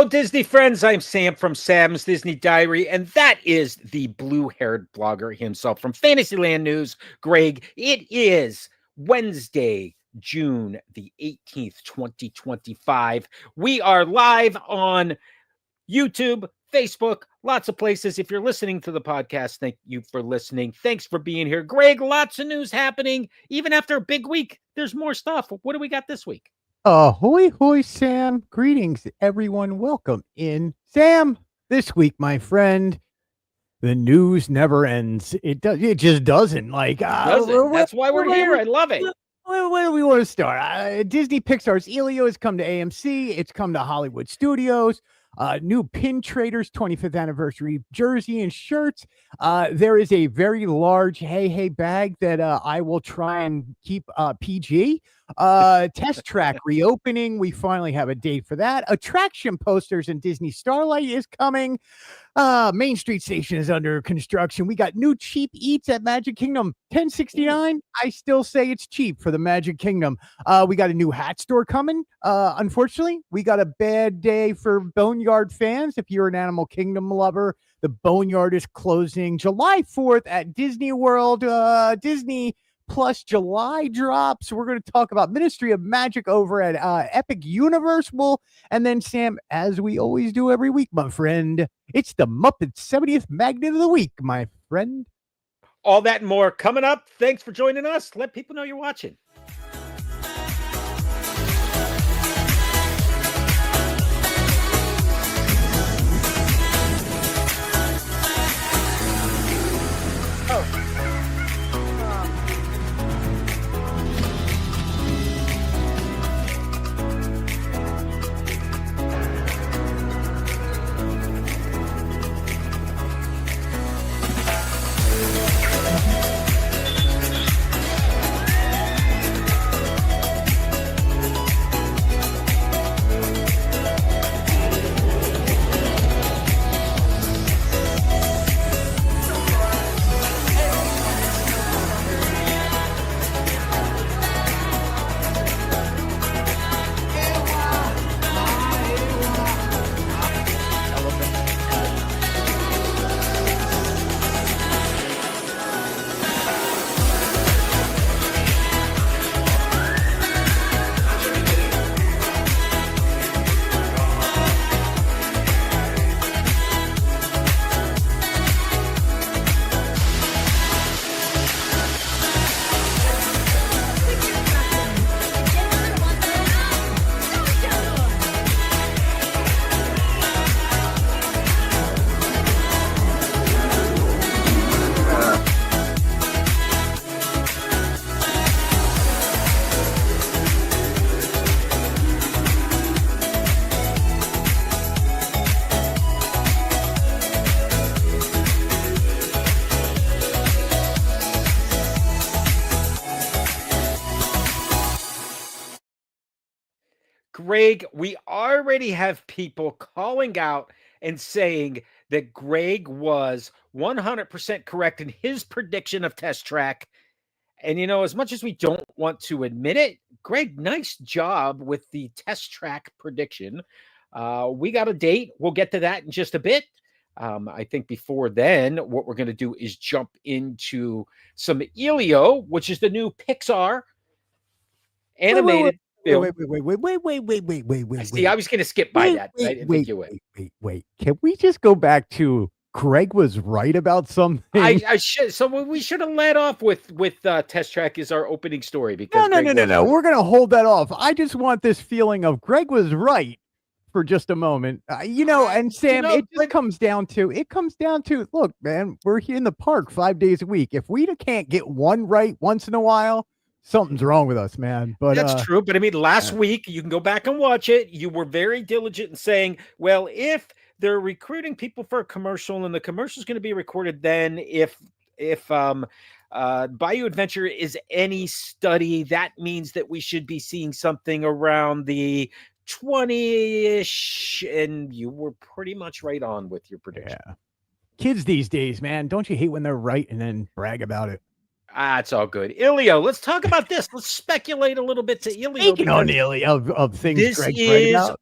Disney friends. I'm Sam from Sam's Disney Diary, and that is the blue-haired blogger himself from Fantasyland News, Greg. It is Wednesday, June the 18th, 2025. We are live on YouTube, Facebook, lots of places. If you're listening to the podcast, thank you for listening. Thanks for being here. Greg, lots of news happening. Even after a big week, there's more stuff. What do we got this week? Ahoy, hoy, Sam. Greetings, everyone. Welcome in. Sam, this week, my friend, the news never ends. It just doesn't. That's why we're here. I love it. Where do we want to start? Disney Pixar's Elio has come to AMC. It's come to Hollywood Studios. New Pin Traders 25th anniversary jersey and shirts. There is a very large hey bag that I will try and keep PG. Test track reopening. We finally have a date for that. Attraction posters and Disney Starlight is coming. Main Street Station is under construction. We got new cheap eats at Magic Kingdom. $10.69. I still say it's cheap for the Magic Kingdom. We got a new hat store coming. Unfortunately, we got a bad day for Boneyard fans. If you're an Animal Kingdom lover, the Boneyard is closing July 4th at Disney World. Disney Plus July drops. We're going to talk about Ministry of Magic over at Epic Universe. And then, Sam, as we always do every week, my friend, it's the Muppet 70th Magnet of the Week, my friend. All that and more coming up. Thanks for joining us. Let people know you're watching. Greg, we already have people calling out and saying that Greg was 100% correct in his prediction of Test Track. And, as much as we don't want to admit it, Greg, nice job with the Test Track prediction. We got a date. We'll get to that in just a bit. I think before then, what we're going to do is jump into some Elio, which is the new Pixar animated. Wait. See, I was going to skip by that. I didn't think you would. Wait. Can we just go back to Greg was right about something? I should. So we should have led off with Test Track as our opening story because no. We're going to hold that off. I just want this feeling of Greg was right for just a moment. And Sam, it comes down to, look, man, we're here in the park 5 days a week. If we can't get one right once in a while, something's wrong with us, man. But that's true. But I mean, last week, you can go back and watch it. You were very diligent in saying, well, if they're recruiting people for a commercial and the commercial is going to be recorded, then if Bayou Adventure is any study, that means that we should be seeing something around the 20-ish. And you were pretty much right on with your prediction. Yeah. Kids these days, man, don't you hate when they're right and then brag about it? It's all good. Elio, let's talk about this. Let's speculate a little bit to Elio. Speaking on Elio of things Greg's right about.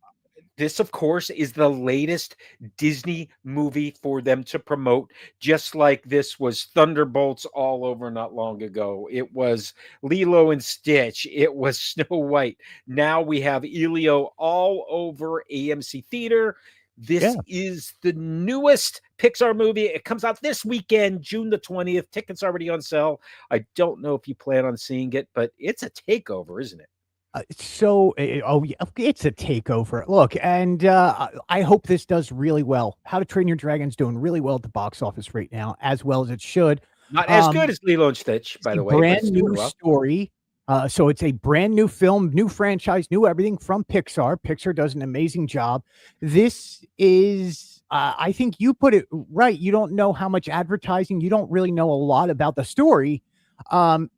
This, of course, is the latest Disney movie for them to promote, just like this was Thunderbolts all over not long ago. It was Lilo and Stitch. It was Snow White. Now we have Elio all over AMC Theater. This Yeah. is the newest Pixar movie. It comes out this weekend, June the 20th. Tickets already on sale. I don't know if you plan on seeing it, but it's a takeover, isn't it? Oh yeah, it's a takeover. Look, and I hope this does really well. How to Train Your Dragon's doing really well at the box office right now, as well as it should. Not as good Um, as Lilo and Stitch, it's by a the way, but brand it's new doing well. story. So it's a brand new film, new franchise, new everything from Pixar. Pixar does an amazing job. This is, I think you put it right. You don't know how much advertising, you don't really know a lot about the story.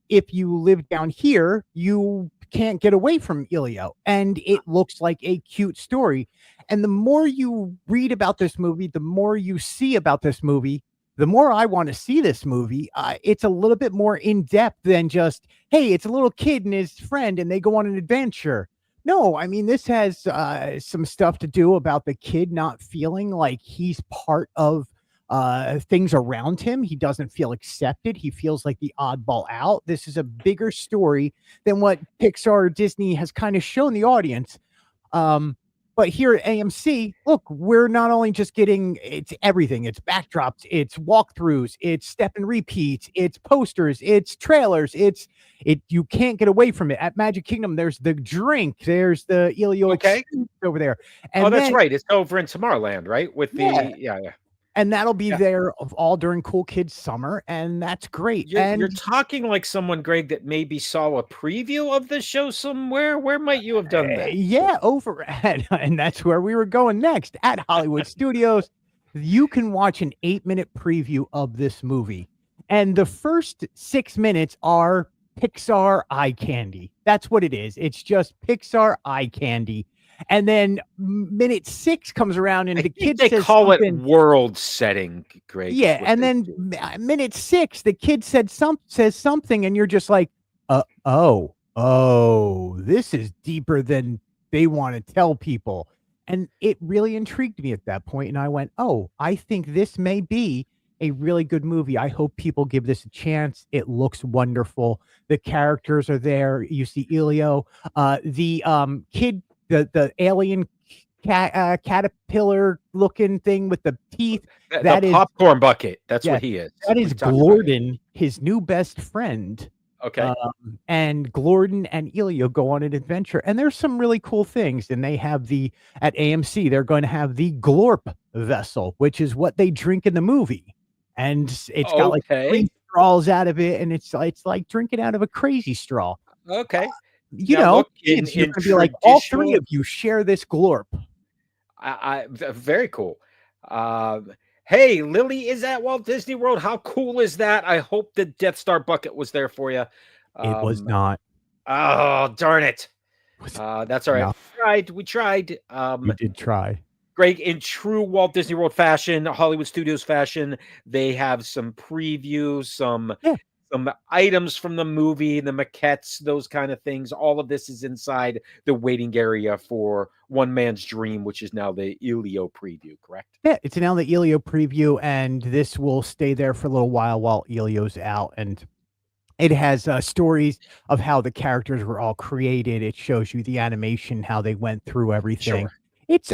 If you live down here, you can't get away from Elio, and it looks like a cute story. And the more you read about this movie, the more you see about this movie, the more I want to see this movie. It's a little bit more in depth than just, hey, it's a little kid and his friend and they go on an adventure. No, I mean, this has some stuff to do about the kid not feeling like he's part of things around him. He doesn't feel accepted. He feels like the oddball out. This is a bigger story than what Pixar or Disney has kind of shown the audience. But here at AMC, look, we're not only just getting, it's everything. It's backdrops, it's walkthroughs, it's step and repeats, it's posters, it's trailers, you can't get away from it. At Magic Kingdom, there's the drink, there's the Elio Okay. experience over there. Oh, And that's then, right. It's over in Tomorrowland, right? With the yeah, yeah. and that'll be Yeah. there of all during Cool Kids Summer, and that's great. You're And talking like someone, Greg, that maybe saw a preview of the show somewhere. Where might you have done that? yeah, over at, and that's where we were going next at Hollywood Studios. You can watch an 8-minute preview of this movie, and the first 6 minutes are Pixar eye candy. That's what it is. It's just Pixar eye candy. And then minute 6 comes around, and I the think kid they says call it something. world setting, Greg, is Yeah, what and they then do. minute 6, the kid says something, and you're just like, oh, this is deeper than they want to tell people. And it really intrigued me at that point, and I went, oh, I think this may be a really good movie. I hope people give this a chance. It looks wonderful. The characters are there. You see Elio, the kid, the alien caterpillar looking thing with the teeth. The That is, popcorn bucket. That's yeah, what he is. that What is are you talking about here? Glorden, his new best friend. Okay. And Glorden and Elio go on an adventure, and there's some really cool things. And they have at AMC, they're going to have the Glorp vessel, which is what they drink in the movie. And it's got like 3 Okay. straws out of it, and it's like drinking out of a crazy straw. Okay. You Now know, look, in kids, you're in gonna be like, all 3 traditional of you share this Glorp. very cool. Hey, Lily is at Walt Disney World. How cool is that? I hope the Death Star bucket was there for you. It was Um, not. oh, darn it. That's all right. No, We tried. you did try. Greg, in true Walt Disney World fashion, Hollywood Studios fashion, they have some previews, Yeah. some items from the movie, the maquettes, those kind of things. All of this is inside the waiting area for One Man's Dream, which is now the Elio preview, correct? Yeah, it's now the Elio preview, and this will stay there for a little while Elio's out. And it has stories of how the characters were all created. It shows you the animation, how they went through everything. Sure.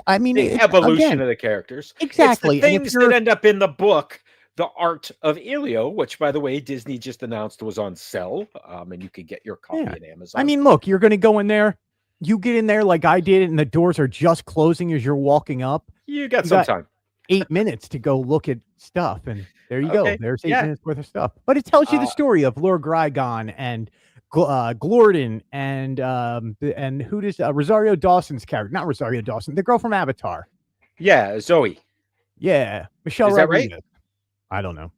I mean, The it's evolution again, of the characters. It's the exactly. And if things that you're, end up in the book, The Art of Elio, which, by the way, Disney just announced was on sale, and you could get your copy yeah, at I Amazon. mean, look, you're going to go in there. You get in there like I did, and the doors are just closing as you're walking up. You got You some got time. 8 minutes to go look at stuff, and there you Okay. go. There's 8 Yeah. minutes worth of stuff. But it tells you the Uh, story of Lord Grygon and Glorden and who does Rosario Dawson's character? Not Rosario Dawson, the girl from Avatar. yeah, Zoe. Yeah, Michelle Is that right? Rodriguez. I don't know.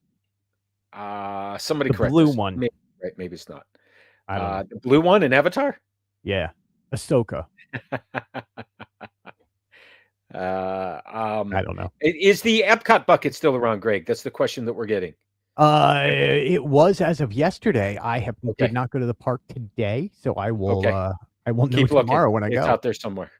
Somebody The correct blue us. one. Maybe, right, maybe it's not. I don't know. The blue one in Avatar? Yeah, Ahsoka. I I don't know. Is the Epcot bucket still around, Greg? That's the question that we're getting. It was as of yesterday. I Okay. did not go to the park today, so I will. Okay. I will know Keep looking. tomorrow when I It's go. out there somewhere.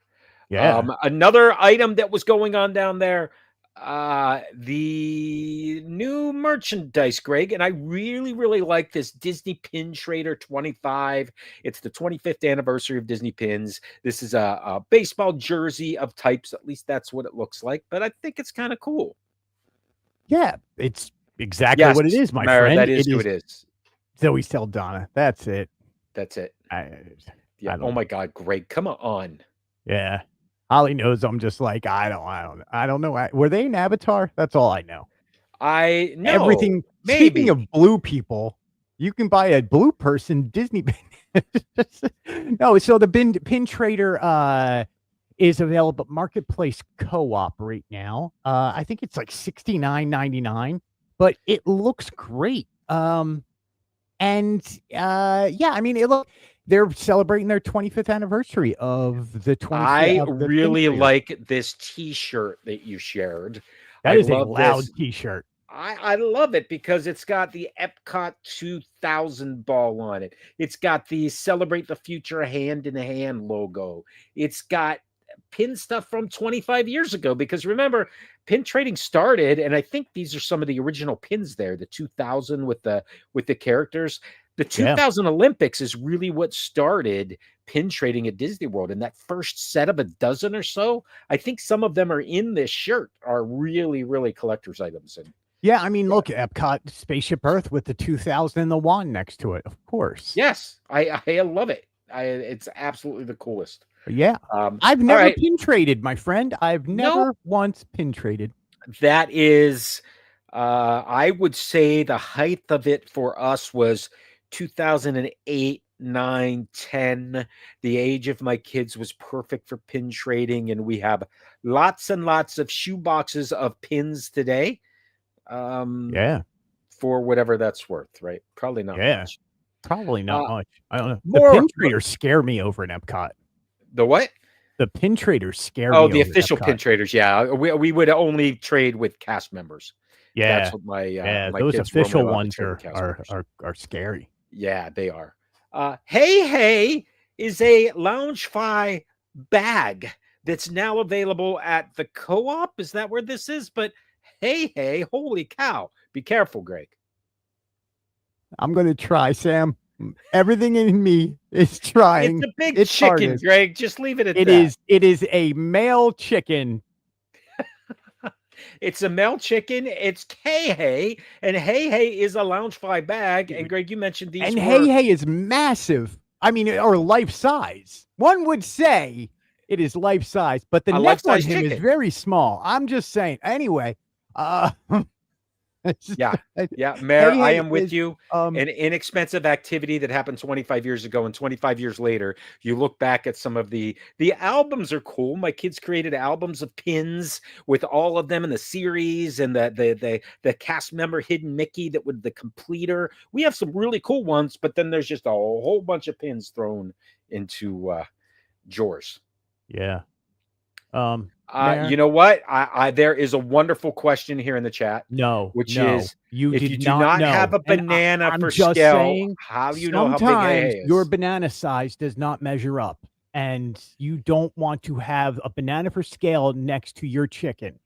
Yeah. Another item that was going on down there, the new merchandise, Greg, and I really, really like this Disney Pin Trader 25. It's the 25th anniversary of Disney Pins. This is a baseball jersey of types. At least that's what it looks like. But I think it's kind of cool. Yeah, it's exactly Yes, what it is, my Mara, friend. that is It who is it is. Zoe Saldana. That's it. That's it. I Yeah. don't Oh know. my God, Greg, come on. Yeah. Holly knows I'm just like, I don't know. Were they in Avatar? That's all I know. I know. Everything. Maybe. Speaking of blue people, you can buy a blue person Disney pin. No, so the pin trader is available at Marketplace Co-op right now. I think it's like $69.99, but it looks great. Yeah, I mean, they're celebrating their 25th anniversary of the 25th I of the pin really trader. like this T-shirt that you shared. That I is a love loud this. T-shirt. I love it because it's got the Epcot 2000 ball on it. It's got the Celebrate the Future hand in hand logo. It's got pin stuff from 25 years ago because remember, pin trading started, and I think these are some of the original pins there, the 2000 with the characters. The 2000 Olympics is really what started pin trading at Disney World. And that first set of a dozen or so, I think some of them are in this shirt, are really, really collector's items. And yeah, I mean, look, Epcot Spaceship Earth with the 2000 and the wand next to it, of course. yes, I love it. It's absolutely the coolest. Yeah. I've never right. pin traded, my friend. I've never Nope. once pin traded. That is, I would say the height of it for us was 2008, 9, 10. The age of my kids was perfect for pin trading, and we have lots and lots of shoe boxes of pins today. Yeah. For whatever that's worth, right? Probably not much. Probably not much. I don't know. More, the pin traders scare me over in Epcot. The what? The pin traders scare me. Oh, the over official Epcot. pin traders. Yeah, we would only trade with cast members. Yeah, that's what my those kids official were ones are scary. Yeah, they are. Hey Hey is a Loungefly bag that's now available at the Co-op. Is that where this is? But Hey Hey, holy cow! Be careful, Greg. I'm gonna try, Sam. Everything in me is trying. It's a big chicken, hardest. Greg. Just leave it at that. It is a male chicken. It's a male chicken. It's Hey Hey, and Hey Hey is a Loungefly bag. And Greg, you mentioned these. And Hey Hey is massive. I mean, or life size. One would say it is life size, but the neck on him is very small. I'm just saying. Anyway, yeah, Mayor, I am with you. An inexpensive activity that happened 25 years ago, and 25 years later, you look back at some of the albums are cool. My kids created albums of pins with all of them in the series, and the cast member Hidden Mickey that would the completer. We have some really cool ones, but then there's just a whole bunch of pins thrown into drawers. Yeah. You know what? There is a wonderful question here in the chat. Which is if you do not have a banana for scale, how do you know how big it is? Your banana size does not measure up, and you don't want to have a banana for scale next to your chicken.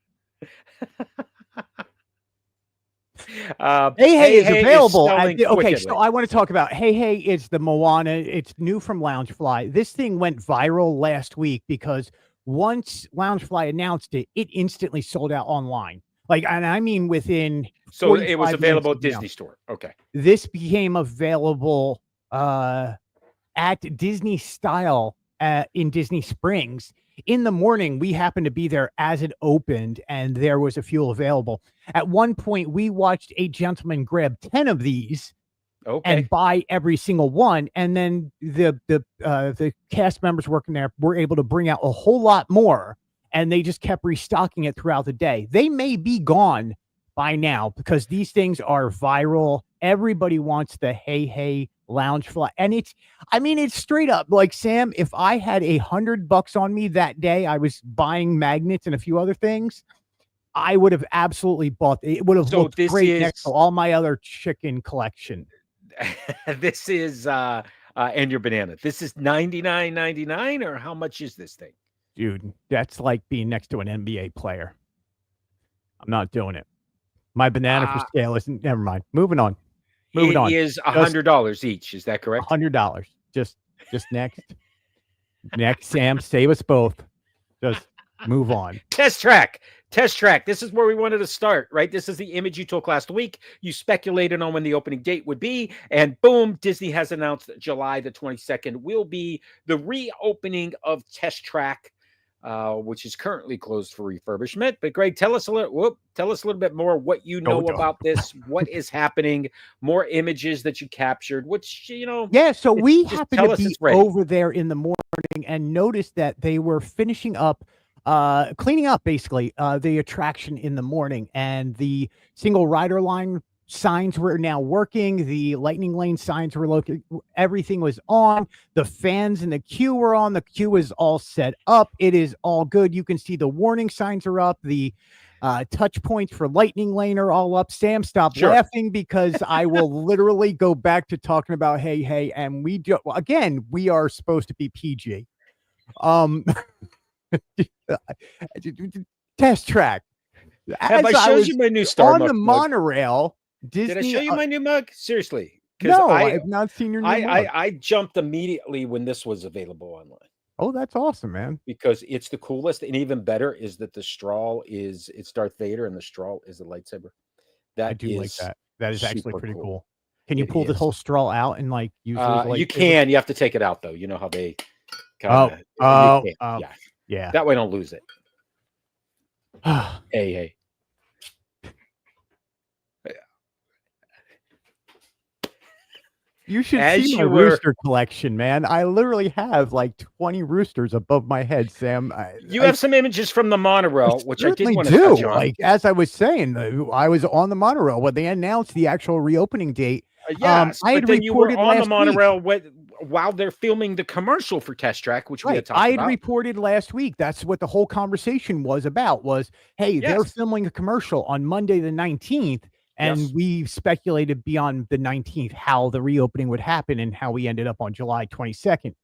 Hey Hey is available. Okay, so I want to talk about Hey Hey. It's the Moana. It's new from Loungefly. This thing went viral last week because once Loungefly announced it, it instantly sold out online. Like, and I mean within. So it was available at Disney Store. Okay. This became available at Disney Style in Disney Springs. In the morning, we happened to be there as it opened, and there was a few available. At one point, we watched a gentleman grab 10 of these. And buy every single one, and then the cast members working there were able to bring out a whole lot more, and they just kept restocking it throughout the day. They may be gone by now because these things are viral. Everybody wants the Hey Hey Loungefly, and it's straight up like, Sam, if I had $100 on me that day, I was buying magnets and a few other things, I would have absolutely bought it. It would have looked great next to all my other chicken collection. This is and your banana. This is $99.99, or how much is this thing? Dude, that's like being next to an NBA player. I'm not doing it. My banana for Uh, scale isn't. Never mind. Moving on. Moving it on. is Just $100 each. Is that correct? $100. Just next. Next, Sam. Save us both. Just move on. Test track. Test track. This is where we wanted to start, right? This is the image you took last week. You speculated on when the opening date would be, and boom, Disney has announced that July the 22nd will be the reopening of Test Track, which is currently closed for refurbishment. But Greg, tell us a little bit more what you know about this, what is happening, more images that you captured, which Yeah, so we just happened tell to us be it's ready. over there in the morning and noticed that they were finishing up, cleaning up basically the attraction in the morning, and the single rider line signs were now working. The lightning lane signs were looking, everything was on. The fans in the queue were on. The queue is all set up. It is all good. You can see the warning signs are up. The touch points for lightning lane are all up. Sam, stop Sure. laughing because I will literally go back to talking about hey, and again, we are supposed to be PG. Test track. Have I As I showed was you my new Star on the Muck mug? monorail, Did I show Disney. you my new mug? Seriously, because No, I I've not seen your new I, mug. I I jumped immediately when this was available online Oh, that's awesome, man. because it's the coolest, and even better is that the straw it's Darth Vader and the straw is a lightsaber. I That do like is that. That is actually super pretty cool. cool. Can you It pull the is. whole straw out and like use it as a You lightsaber? can. You have to take it out though. You know how they kind Oh, of you oh, can. oh, Yeah, yeah. that way don't lose it. Hey. You should As see my you were, rooster collection, man. I literally have like 20 roosters above my head, Sam. you have some images from the I monorail, which I did certainly want to do. touch on. Like as I was saying, I was on the monorail when they announced the actual reopening date. Yes, I but had then you were reported on the last week. monorail while they're filming the commercial for Test Track, which we Right. had talked I had about. reported last week. That's what the whole conversation was about was, hey, they're Yes, filming a commercial on Monday the 19th. And yes. we speculated beyond the 19th how the reopening would happen and how we ended up on July 22nd.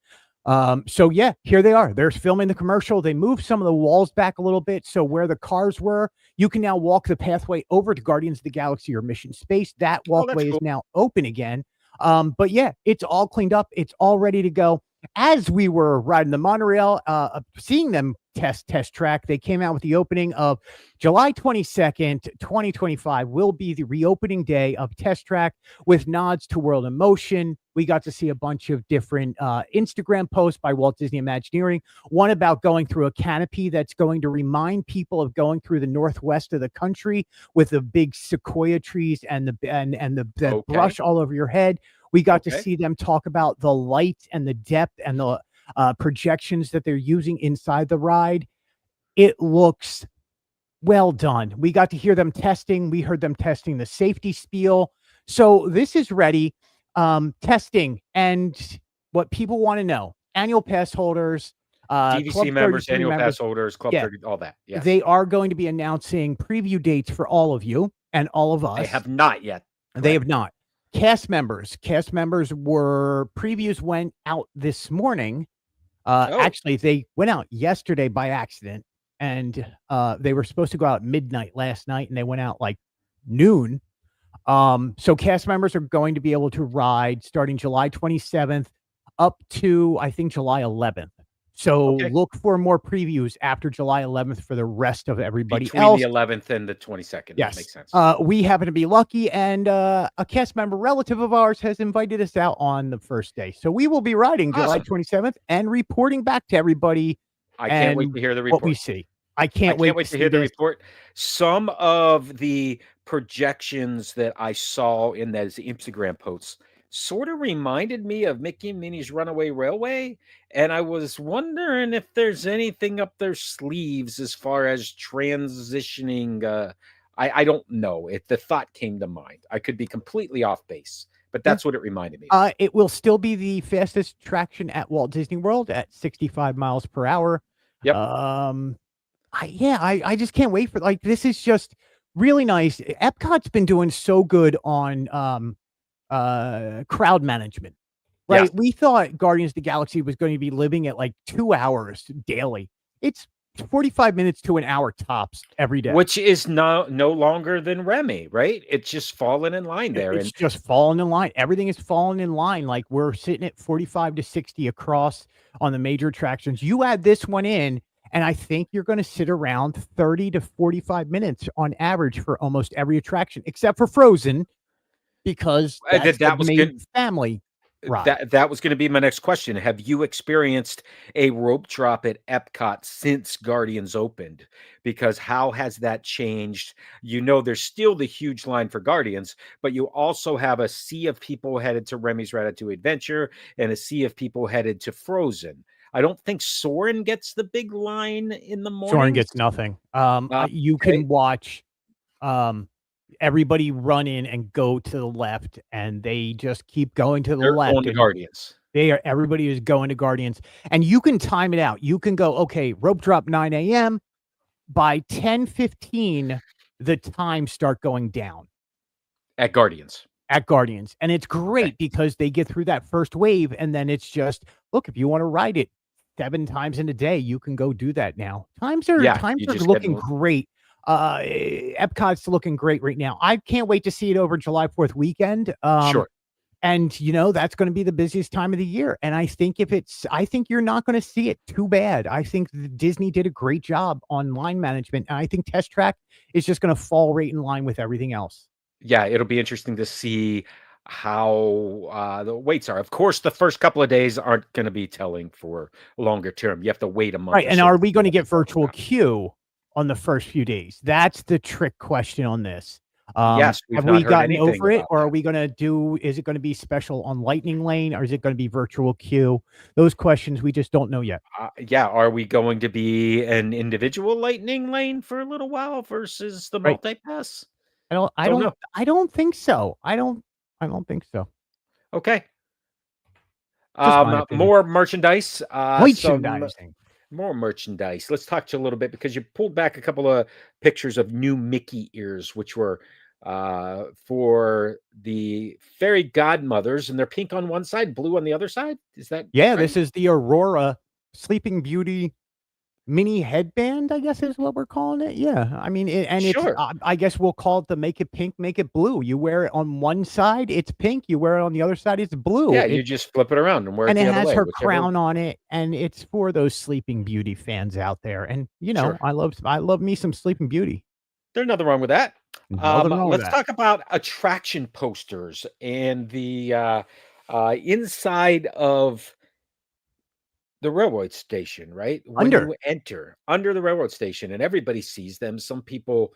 So yeah, here they are. They're filming the commercial. They moved some of the walls back a little bit. So where the cars were, you can now walk the pathway over to Guardians of the Galaxy or Mission Space. That Oh, that's walkway is cool. now open again. But yeah, it's all cleaned up. It's all ready to go. As we were riding the monorail, seeing them test track, they came out with the opening of July 22nd, 2025 will be the reopening day of Test Track with nods to World in Motion. We got to see a bunch of different Instagram posts by Walt Disney Imagineering. One about going through a canopy that's going to remind people of going through the northwest of the country with the big sequoia trees and the Okay. brush all over your head. We got to Okay. see them talk about the light and the depth and the projections that they're using inside the ride. It looks well done. We got to hear them testing. We heard them testing the safety spiel. So this is ready. Testing and what people want to know. Annual pass holders, DVC Club members, 33 annual members. pass holders, Club Yeah, 30, all that. Yes. they are going to be announcing preview dates for all of you and all of I us. have not yet. They have Correct. not. Cast members were previews went out this morning. Oh, Actually, they went out yesterday by accident, and they were supposed to go out midnight last night, and they went out like noon. So cast members are going to be able to ride starting July 27th up to I think July 11th. So okay. look for more previews after July 11th for the rest of everybody Between else. the 11th and the 22nd. Yes. That makes sense. We happen to be lucky, and a cast member relative of ours has invited us out on the first day. So we will be riding July Awesome. 27th and reporting back to everybody I can't wait to hear the what we report. see. I I can't can't wait to to hear see the this. report. Some of the projections that I saw in those Instagram posts sort of reminded me of Mickey and Minnie's Runaway Railway, and I was wondering if there's anything up their sleeves as far as transitioning. I don't know. The thought came to mind. I could be completely off base, but Yeah. that's what it reminded me of. It will still be the fastest attraction at Walt Disney World at 65 miles per hour. Yep. I just can't wait for this is just really nice. Epcot's been doing so good on crowd management. Right? Yes. We thought Guardians of the Galaxy was going to be living at like 2 hours daily. It's 45 minutes to an hour tops every day. which is no longer than Remy, right? It's just fallen in line there, It's and just falling in line. Everything is falling in line. Like, we're sitting at 45 to 60 across on the major attractions. You add this one in, and I think you're going to sit around 30 to 45 minutes on average for almost every attraction, except for Frozen, because that's a that was made good. family ride. That was gonna be my next question. Have you experienced a rope drop at Epcot since Guardians opened? Because how has that changed? You know, there's still the huge line for Guardians, but you also have a sea of people headed to Remy's Ratatouille Adventure and a sea of people headed to Frozen. I don't think Soarin' gets the big line in the Soren mornings. gets nothing. You Okay. can watch um, everybody run in and go to the left, and they just keep going to the They're going left, to and Guardians. everybody is going to Guardians, and you can time it out. You can go, okay, rope drop 9 a.m. By 10:15, the times start going down At Guardians. at Guardians, and it's Okay. great because they get through that first wave, and then it's just, look, if you want to ride it 7 times in a day, you can go do that now. Yeah, Times you are just get looking great. Epcot's looking great right now. I can't wait to see it over July 4th weekend. sure. And that's going to be the busiest time of the year. And I think you're not going to see it too bad. I think Disney did a great job on line management. And I think Test Track is just going to fall right in line with everything else. Yeah, it'll be interesting to see how the waits are. Of course, the first couple of days aren't going to be telling for longer term. You have to wait a month Right. or And so are to we see going to what get people are putting virtual out. queue on the first few days? That's the trick question on this. Yes, we've Have not we heard gotten anything over it, about or are that. we going to is it going to be special on Lightning Lane, or is it going to be virtual queue? Those questions we just don't know yet. Yeah, are we going to be an individual lightning lane for a little while versus the Right. multi-pass? I don't, I Don't don't, know. I don't think so. I don't think so. Okay. Just my opinion. More merchandise. Some Merchandising. more merchandise. Let's talk to you a little bit because you pulled back a couple of pictures of new Mickey ears, which were for the fairy godmothers, and they're pink on one side, blue on the other side. Is that Yeah, right? this is the Aurora Sleeping Beauty mini headband, I guess is what we're calling it. Yeah. I mean, and it's, Sure. I guess we'll call it the make it pink, make it blue. You wear it on one side, it's pink. You wear it on the other side, it's blue. Yeah, you just flip it around and wear it And the it other has way, her whichever. crown on it, and it's for those Sleeping Beauty fans out there. And Sure. I love me some Sleeping Beauty. There's nothing wrong with that. Nothing wrong with Let's that. talk about attraction posters and the inside of the railroad station, right? When Under. you enter under the railroad station and everybody sees them, some people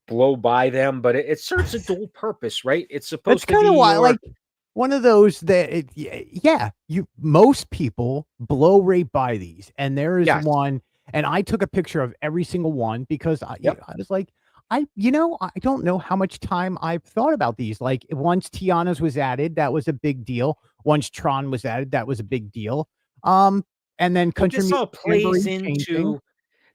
blow by them, but it serves a dual purpose, right? It's That's supposed to kind of be why, your like, one of those that, yeah, you most people blow right by these, and there is yes. one, and I took a picture of every single one because Yep. I was like, I don't know how much time I've thought about these. Like, once Tiana's was added, that was a big deal. Once Tron was added, that was a big deal. Um, and then Well, Country Music Jamboree changing.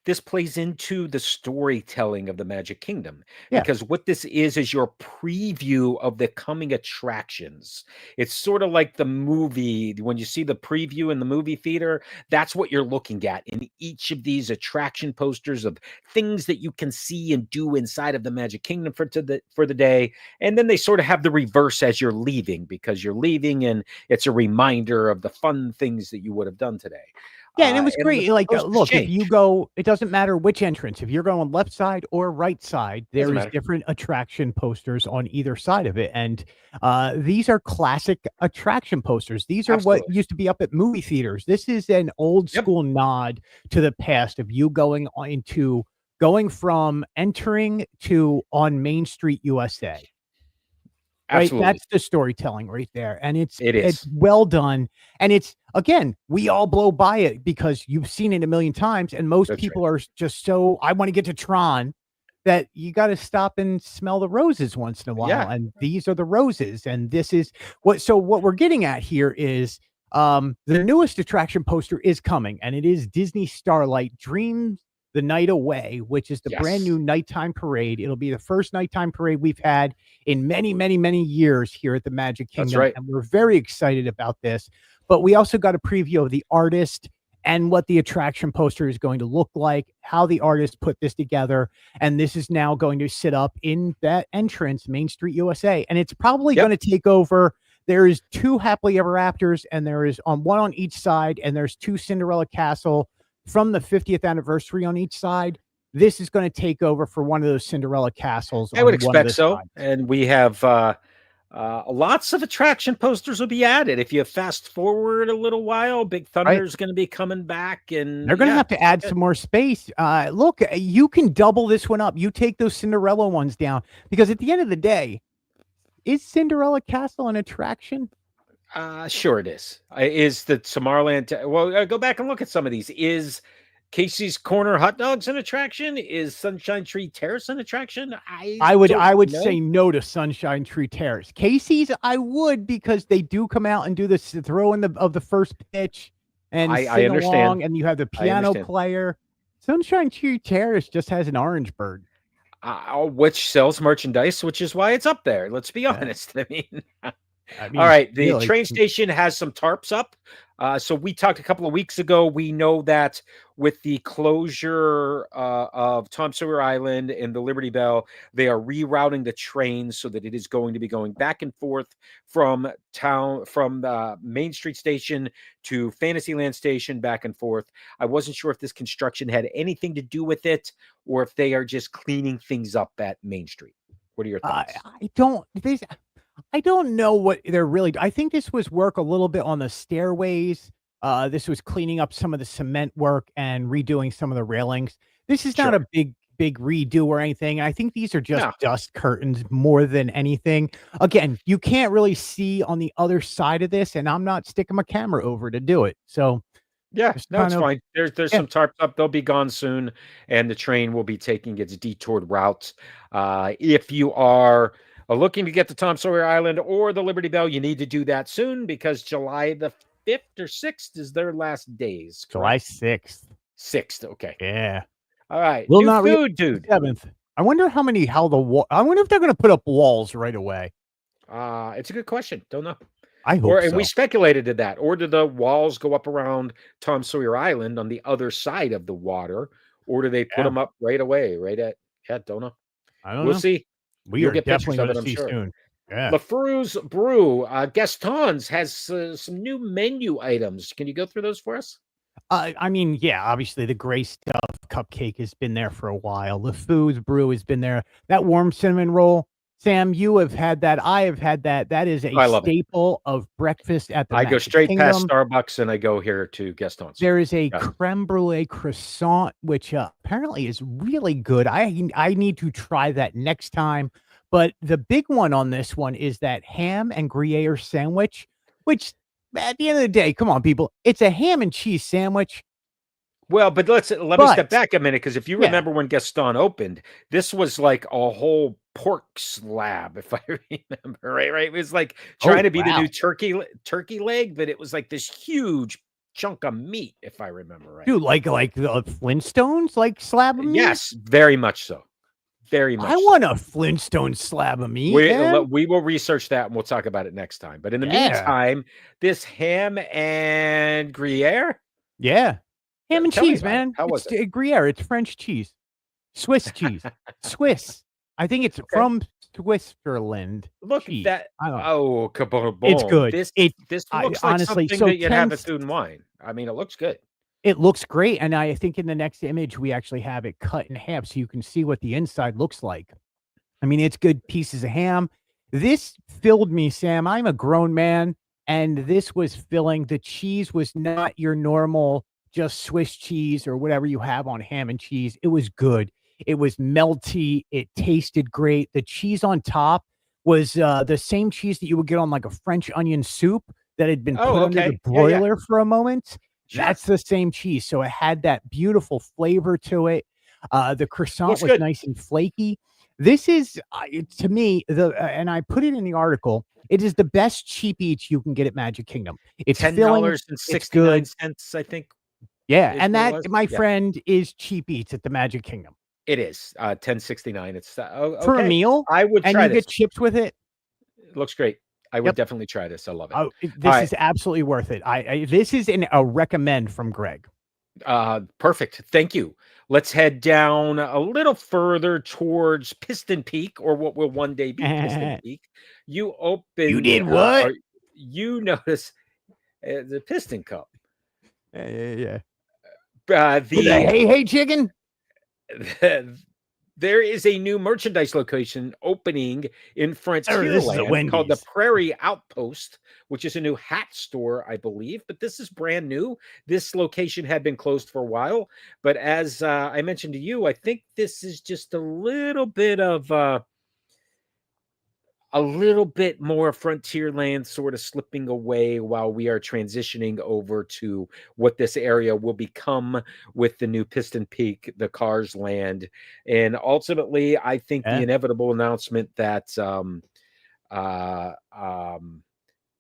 this plays into the storytelling of the Magic Kingdom Yeah. because what this is your preview of the coming attractions. It's sort of like the movie when you see the preview in the movie theater, that's what you're looking at in each of these attraction posters of things that you can see and do inside of the Magic Kingdom for the day. And then they sort of have the reverse as you're leaving because you're leaving and it's a reminder of the fun things that you would have done today. Yeah, and it was And the great. Like, posters look, if you change. go, it doesn't matter which entrance. If you're going left side or right side, Doesn't there is matter. different attraction posters on either side of it. And these are classic attraction posters. These are what Absolutely. used to be up at movie theaters. This is an old Yep. school nod to the past of you going from entering to on Main Street, USA. Right, Absolutely. that's the storytelling right there, and It it's is. well done, and it's again, we all blow by it because you've seen it a million times, and most That's right. people are just so, "I wanna get to Tron," that you gotta stop and smell the roses once in a while, Yeah. and these are the roses, and this is what we're getting at here is, the newest attraction poster is coming, and it is Disney Starlight Dreams the Night Away, which is the brand Yes. new nighttime parade. It'll be the first nighttime parade we've had in many, many, many years here at the Magic That's Kingdom, right. and we're very excited about this. But we also got a preview of the artist and what the attraction poster is going to look like, how the artist put this together. And this is now going to sit up in that entrance, Main Street USA. And it's probably Yep. going to take over. There is 2 Happily Ever Afters, and there is one on each side, and there's 2 Cinderella Castle from the 50th anniversary on each side. This is going to take over for one of those Cinderella castles I would on one of expect the so. sides. And we have lots of attraction posters will be added. If you fast forward a little while, Big Thunder is going to be coming back, and they're going to have to add some more space. Look, you can double this one up. You take those Cinderella ones down, because at the end of the day, is Cinderella Castle an attraction? Sure it is. Is the Tomorrowland? Well, go back and look at some of these. Is Casey's Corner hot dogs an attraction? Is Sunshine Tree Terrace an attraction? I would know. say no to Sunshine Tree Terrace. Casey's, I would, because they do come out and do this throw in the first pitch and I sing understand. along, and you have the piano player. Sunshine Tree Terrace just has an orange bird, which sells merchandise, which is why it's up there. Let's be honest. I mean, I mean, all right. The really, train station has some tarps up. So we talked a couple of weeks ago. We know that with the closure of Tom Sawyer Island and the Liberty Bell, they are rerouting the trains so that it is going to be going back and forth from Main Street Station to Fantasyland Station, back and forth. I wasn't sure if this construction had anything to do with it, or if they are just cleaning things up at Main Street. What are your thoughts? I don't know what they're really. I think this was work a little bit on the stairways. This was cleaning up some of the cement work and redoing some of the railings. This is not a big redo or anything. I think these are just dust curtains more than anything. Again, you can't really see on the other side of this, and I'm not sticking my camera over to do it. So yeah, no, it's fine. There's some tarps up. They'll be gone soon, and the train will be taking its detoured route. If you are looking to get to Tom Sawyer Island or the Liberty Bell, you need to do that soon, because July the 5th or 6th is their last days. July 6th. 6th, okay. Yeah. All right. Will New not food, dude. 7th. I wonder I wonder if they're going to put up walls right away. It's a good question. Don't know. I hope so. And we speculated to that. Or do the walls go up around Tom Sawyer Island on the other side of the water? Or do they put them up right away? Don't know. I don't know. We'll see. You'll get pictures of it, I'm sure. Soon. Yeah. LaFru's Brew, Gaston's has some new menu items. Can you go through those for us? I mean, yeah, obviously the gray stuff cupcake has been there for a while. LaFru's Brew has been there. That warm cinnamon roll, Sam, you have had that. I have had that. That is a staple of breakfast at the I go straight past Starbucks and I go here to Gaston's. There is a creme brulee croissant, which apparently is really good. I need to try that next time. But the big one on this one is that ham and Gruyere sandwich, which at the end of the day, come on, people, it's a ham and cheese sandwich. Well, but let me step back a minute, because if you remember when Gaston opened, this was like a whole pork slab, if I remember right. It was like trying to be the new turkey leg, but it was like this huge chunk of meat, if I remember right. Dude, like the Flintstones, like slab of meat? Yes, very much so. Very much. I want a Flintstone slab of meat. We will research that and we'll talk about it next time. But in the meantime, this ham and Gruyere. Yeah. Ham and cheese, man. How was it? Gruyere. It's French cheese. Swiss cheese. Swiss. I think it's from Switzerland. Look at that. Kaboom. It's good. This looks like honestly, something that you'd have with food and wine. I mean, it looks good. It looks great. And I think in the next image, we actually have it cut in half so you can see what the inside looks like. I mean, it's good pieces of ham. This filled me, Sam. I'm a grown man, and this was filling. The cheese was not your normal just Swiss cheese or whatever you have on ham and cheese. It was good. It was melty. It tasted great. The cheese on top was the same cheese that you would get on like a French onion soup that had been put under the broiler for a moment. Sure. That's the same cheese. So it had that beautiful flavor to it. The croissant was nice and flaky. This is, to me, and I put it in the article, it is the best cheap eats you can get at Magic Kingdom. It's $10.69, I think. Yeah, and that, my friend, is cheap eats at the Magic Kingdom. It is $10.69. It's for a meal. I would try this. Get chips with it. It looks great. I would definitely try this. I love it. This is absolutely worth it. This is a recommend from Greg. Perfect. Thank you. Let's head down a little further towards Piston Peak, or what will one day be Piston Peak. You You opened, did what? or you notice the Piston Cup. Yeah. With a The hey hey chicken? there is a new merchandise location opening in Or this is a Frontierland called the Wendy's. Prairie Outpost, which is a new hat store, I believe. But this is brand new. This location had been closed for a while, but as I mentioned to you, I think this is just a little bit more Frontierland sort of slipping away while we are transitioning over to what this area will become with the new Piston Peak, the Cars Land. And ultimately, I think the Yeah. inevitable announcement that uh, um,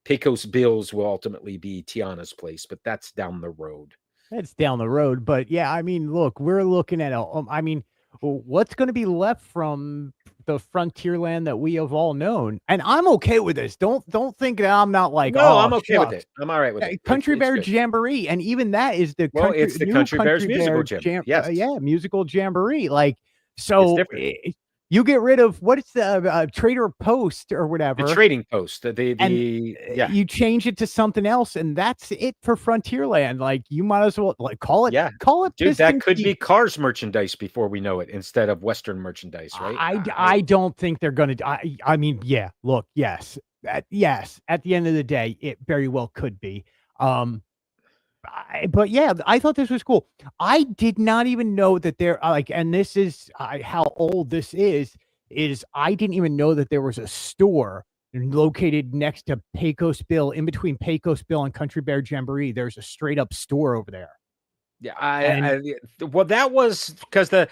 Pecos Bills will ultimately be Tiana's place, but that's down the road. That's down the road, but yeah, I mean, look, we're looking at I mean, what's going to be left from the Frontierland that we have all known? And I'm okay with this. Don't think that I'm not like, No, oh I'm okay with shucks. it. I'm all right with it. Country It's Bear good. Jamboree, and even that is the Well, it's the new Country Bears Country musical Bear gym. Yes, yeah, musical jamboree. Like, it's so different. you get rid of what is the Trader Post or The whatever, trading post, and yeah, you change it to something else, and that's it for Frontierland. Like, you might as well like yeah. call it Dude, that Piston could be Peak. Cars merchandise before we know it instead of Western merchandise, right? I don't think they're gonna. I mean, yeah. Look, yes, yes. At the end of the day, it very well could be. Um, but yeah, I thought this was cool. I did not even know that there like, and this is how old this is. Is I didn't even know that there was a store located next to Pecos Bill, in between Pecos Bill and Country Bear Jamboree. There's a straight up store over there, Yeah, and well, that was because the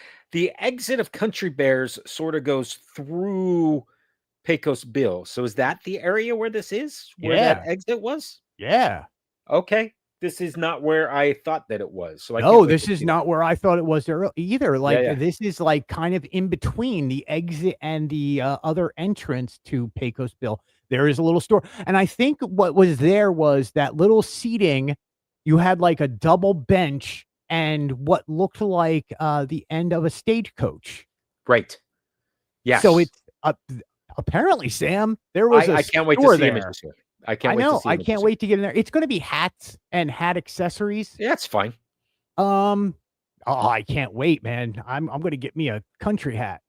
exit of Country Bears sort of goes through Pecos Bill. So is that the area where this is, where that yeah, exit was? yeah. Okay, this is not where I thought that it was. So I can't No, wait to this is see that. not where I thought it was there either. Yeah, Like, yeah, this is like kind of in between the exit and the other entrance to Pecos Bill. There is a little store. And I think what was there was that little seating. You had like a double bench and what looked like the end of a stagecoach. great. So Yes, it's apparently, Sam, there was a I can't wait to store see there. images here. I can't I wait to know. see I images can't here. wait to get in there. It's going to be hats and hat accessories. Yeah, it's fine. Um, oh, I can't wait, man. I'm gonna get me a country hat.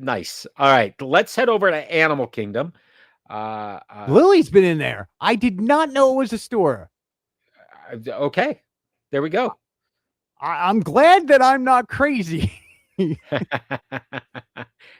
Nice. All right, let's head over to Animal Kingdom. Uh, uh, Lily's been in there. I did not know it was a store. okay, there we go. I'm glad that I'm not crazy.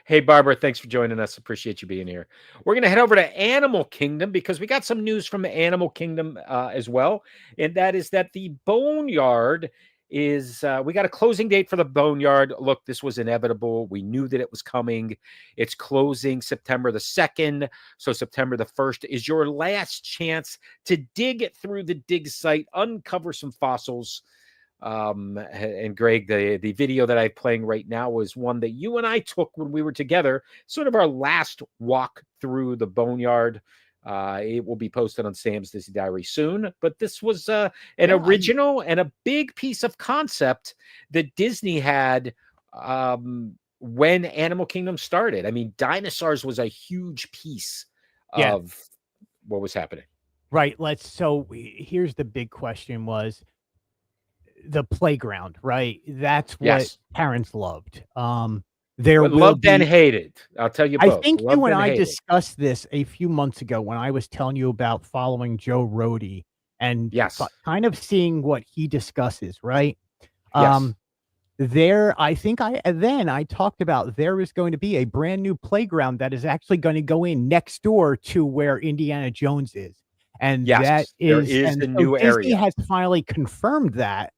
Hey, Barbara, thanks for joining us. Appreciate you being here. We're going to head over to Animal Kingdom because we got some news from the Animal Kingdom as well. And that is that the Boneyard is, we got a closing date for the Boneyard. Look, this was inevitable. We knew that it was coming. It's closing September the 2nd. So September the 1st is your last chance to dig through the dig site, uncover some fossils. And Greg, the video that I'm playing right now was one that you and I took when we were together, sort of our last walk through the Boneyard. It will be posted on Sam's Disney Diary soon, but this was an Yeah, original and a big piece of concept that Disney had when Animal Kingdom started. I mean, dinosaurs was a huge piece yeah, of what was happening. right. So here's the big question: was the playground, right? That's what Yes. parents loved. There Well, will loved and be. hated. I'll tell you I both. think you Loved and and I hated. discussed this a few months ago when I was telling you about following Joe Rody and Yes. kind of seeing what he discusses, right? Yes. Um, There, I think I talked about there is going to be a brand new playground that is actually going to go in next door to where Indiana Jones is. And that Yes. There is, is and a so new Disney area. has finally confirmed that.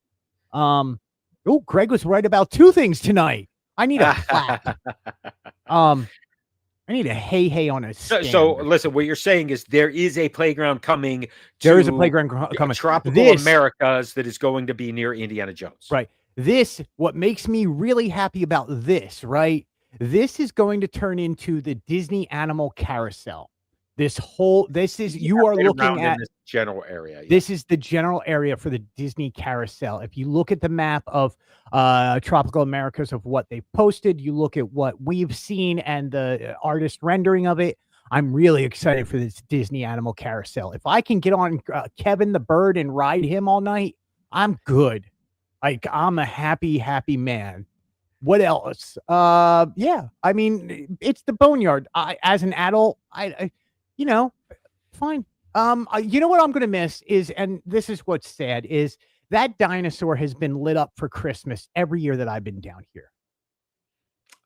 Um, oh, Greg was right about two things tonight. I need a plaque. Um, I need a hey on a So stand. listen, what you're saying is there is a playground coming There is a to playground coming. tropical This Americas that is going to be near Indiana Jones. Right. What makes me really happy about this, right? This is going to turn into the Disney Animal Carousel. This is, you are Right looking around in at, this general area, yeah. this is the general area for the Disney carousel. If you look at the map of tropical Americas of what they posted, you look at what we've seen and the artist rendering of it. I'm really excited for this Disney animal carousel. If I can get on Kevin the bird and ride him all night, I'm good. Like, I'm a happy man. What else? Yeah, I mean, it's the Boneyard. As an adult, you know, fine. You know what I'm gonna miss is, and this is what's sad, is that dinosaur has been lit up for Christmas every year that I've been down here.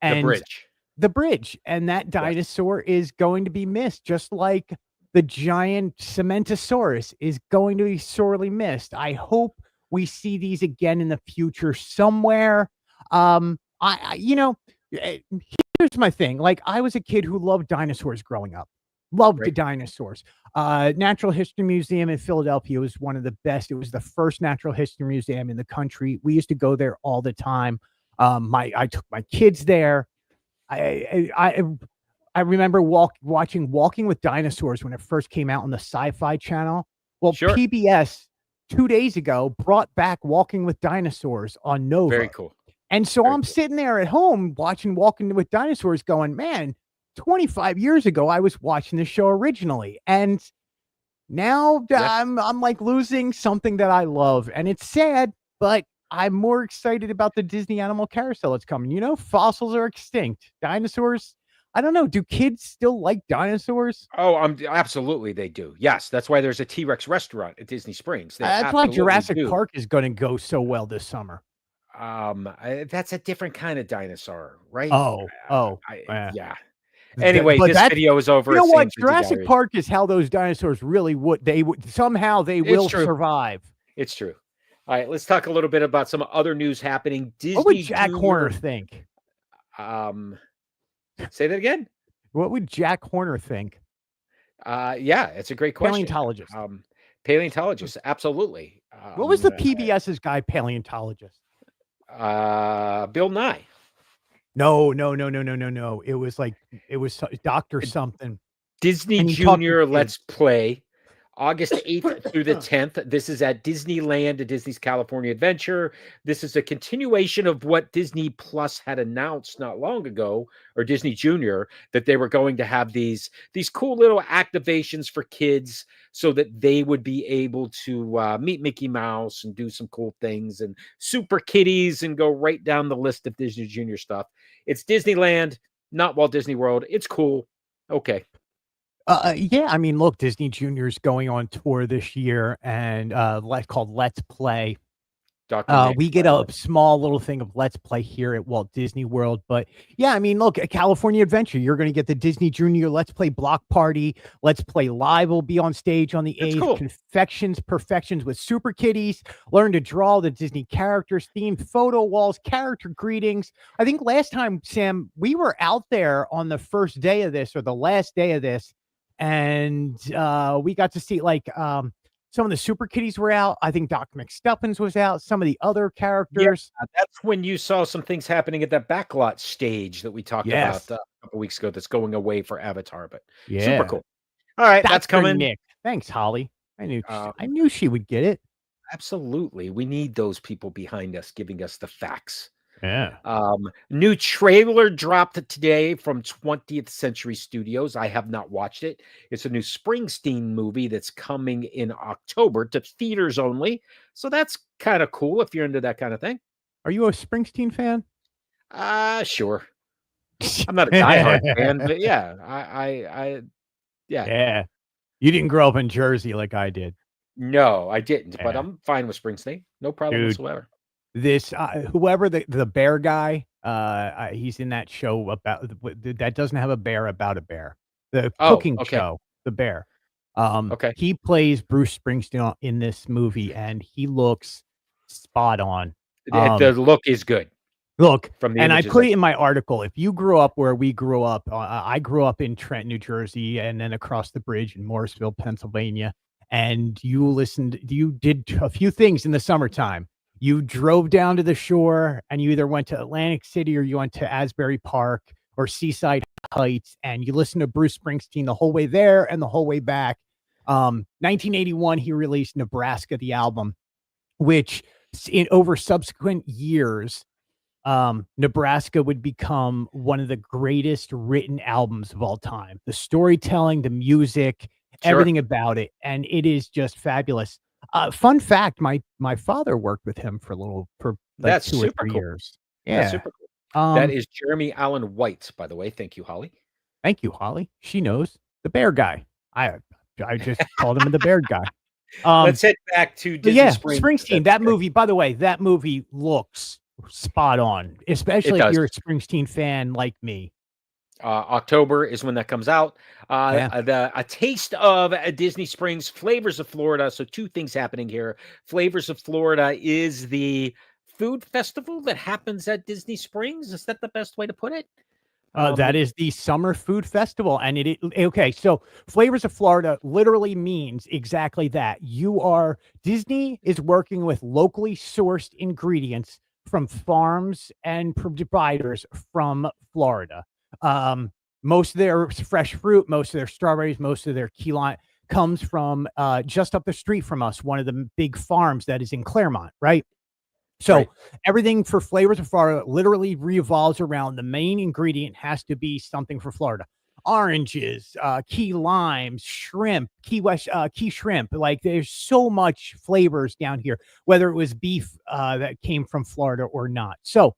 The And bridge. the bridge, and that Yes. dinosaur is going to be missed, just like the giant Cementosaurus is going to be sorely missed. I hope we see these again in the future somewhere. You know, here's my thing. Like, I was a kid who loved dinosaurs growing up. Loved the Right. dinosaurs. Natural History Museum in Philadelphia was one of the best. It was the first natural history museum in the country. We used to go there all the time. I took my kids there. I remember watching Walking with Dinosaurs when it first came out on the Sci-Fi Channel. Well, Sure. PBS 2 days ago brought back Walking with Dinosaurs on Nova. Very cool. And so Very I'm cool. sitting there at home watching Walking with Dinosaurs going, man, 25 years ago, I was watching the show originally. And now Yeah. I'm like losing something that I love. And it's sad, but I'm more excited about the Disney Animal Carousel that's coming. You know, fossils are extinct. Dinosaurs, I don't know. Do kids still like dinosaurs? Oh, absolutely they do. Yes, that's why there's a T-Rex restaurant at Disney Springs. They That's why absolutely Jurassic do. Park is going to go so well this summer. That's a different kind of dinosaur, right? Oh, yeah. Yeah. Anyway, But this that's, video is over. you know It's what? saying Jurassic Diary. Park is how those dinosaurs really would. They would somehow they It's will true. survive. It's true. All right, let's talk a little bit about some other news happening. What would Disney Jack Horner Junior. think? Say that again. What would Jack Horner think? Yeah, it's a great question. Paleontologist. Paleontologist, absolutely. What was the PBS's guy paleontologist? Bill Nye. No. It was Dr. something. Disney And he talked to Junior kids. Let's Play, August 8th through the 10th. This is at Disneyland, at Disney's California Adventure. This is a continuation of what Disney Plus had announced not long ago, or Disney Junior, that they were going to have these cool little activations for kids so that they would be able to meet Mickey Mouse and do some cool things, and Super Kitties, and go right down the list of Disney Junior stuff. It's Disneyland, not Walt Disney World. It's cool. Okay. Yeah, I mean, look, Disney Junior's going on tour this year, and called Let's Play. Dr. We get a small little thing of Let's Play here at Walt Disney World, but yeah, I mean, look, at California Adventure, you're going to get the Disney Junior Let's Play block party. Let's Play Live will be on stage on the 8th. cool. Confections, Perfections with Super Kitties. Learn to draw the Disney characters. Themed photo walls. Character greetings. I think last time, Sam, we were out there on the first day of this, or the last day of this, and we got to see some of the Super Kitties were out. I think Doc McStuffins was out. Some of the other characters. Yeah, that's when you saw some things happening at that backlot stage that we talked Yes. about a couple weeks ago that's going away for Avatar, but Yeah. super cool. All right, that's Dr. coming. Nick. Thanks, Holly. I knew she would get it. Absolutely. We need those people behind us giving us the facts. Yeah. New trailer dropped today from 20th Century Studios. I have not watched it. It's a new Springsteen movie that's coming in October to theaters only. So that's kind of cool if you're into that kind of thing. Are you a Springsteen fan? Sure. I'm not a diehard fan, but yeah, yeah. Yeah. You didn't grow up in Jersey like I did. No, I didn't, but Yeah. I'm fine with Springsteen. No problem Dude. whatsoever. This whoever the bear guy, he's in that show about that doesn't have a bear about a bear. The cooking okay. show, The Bear. Okay. He plays Bruce Springsteen in this movie, and he looks spot on. The look is good. Look, From the and I images put I it in my article. If you grew up where we grew up, I grew up in Trenton, New Jersey, and then across the bridge in Morrisville, Pennsylvania. And you did a few things in the summertime. You drove down to the shore, and you either went to Atlantic City or you went to Asbury Park or Seaside Heights, and you listen to Bruce Springsteen the whole way there and the whole way back. 1981, he released Nebraska, the album, which in over subsequent years, Nebraska would become one of the greatest written albums of all time. The storytelling, the music, Sure. everything about it, and it is just fabulous. Fun fact: my father worked with him for like That's 2 or 3 super cool. years. That's Yeah. super cool. That Um, is Jeremy Allen White, by the way. Thank you, Holly. Thank you, Holly. She knows the bear guy. I just called him the bear guy. Let's head back to But Disney yeah, Springs, if Springsteen, that's that okay. movie, by the way, that movie looks spot on, It especially if does. you're a Springsteen fan like me. October is when that comes out. Yeah. A taste of Disney Springs, Flavors of Florida. So two things happening here. Flavors of Florida is the food festival that happens at Disney Springs. Is that the best way to put it? That is the Summer Food Festival, and okay, so Flavors of Florida literally means exactly that. Disney is working with locally sourced ingredients from farms and providers from Florida. Most of their fresh fruit, most of their strawberries, most of their key lime comes from just up the street from us, one of the big farms that is in Claremont, right? So Right. everything for Flavors of Florida literally revolves around the main ingredient has to be something for Florida. Oranges, key limes, shrimp, key shrimp. Like there's so much flavors down here, whether it was beef that came from Florida or not. So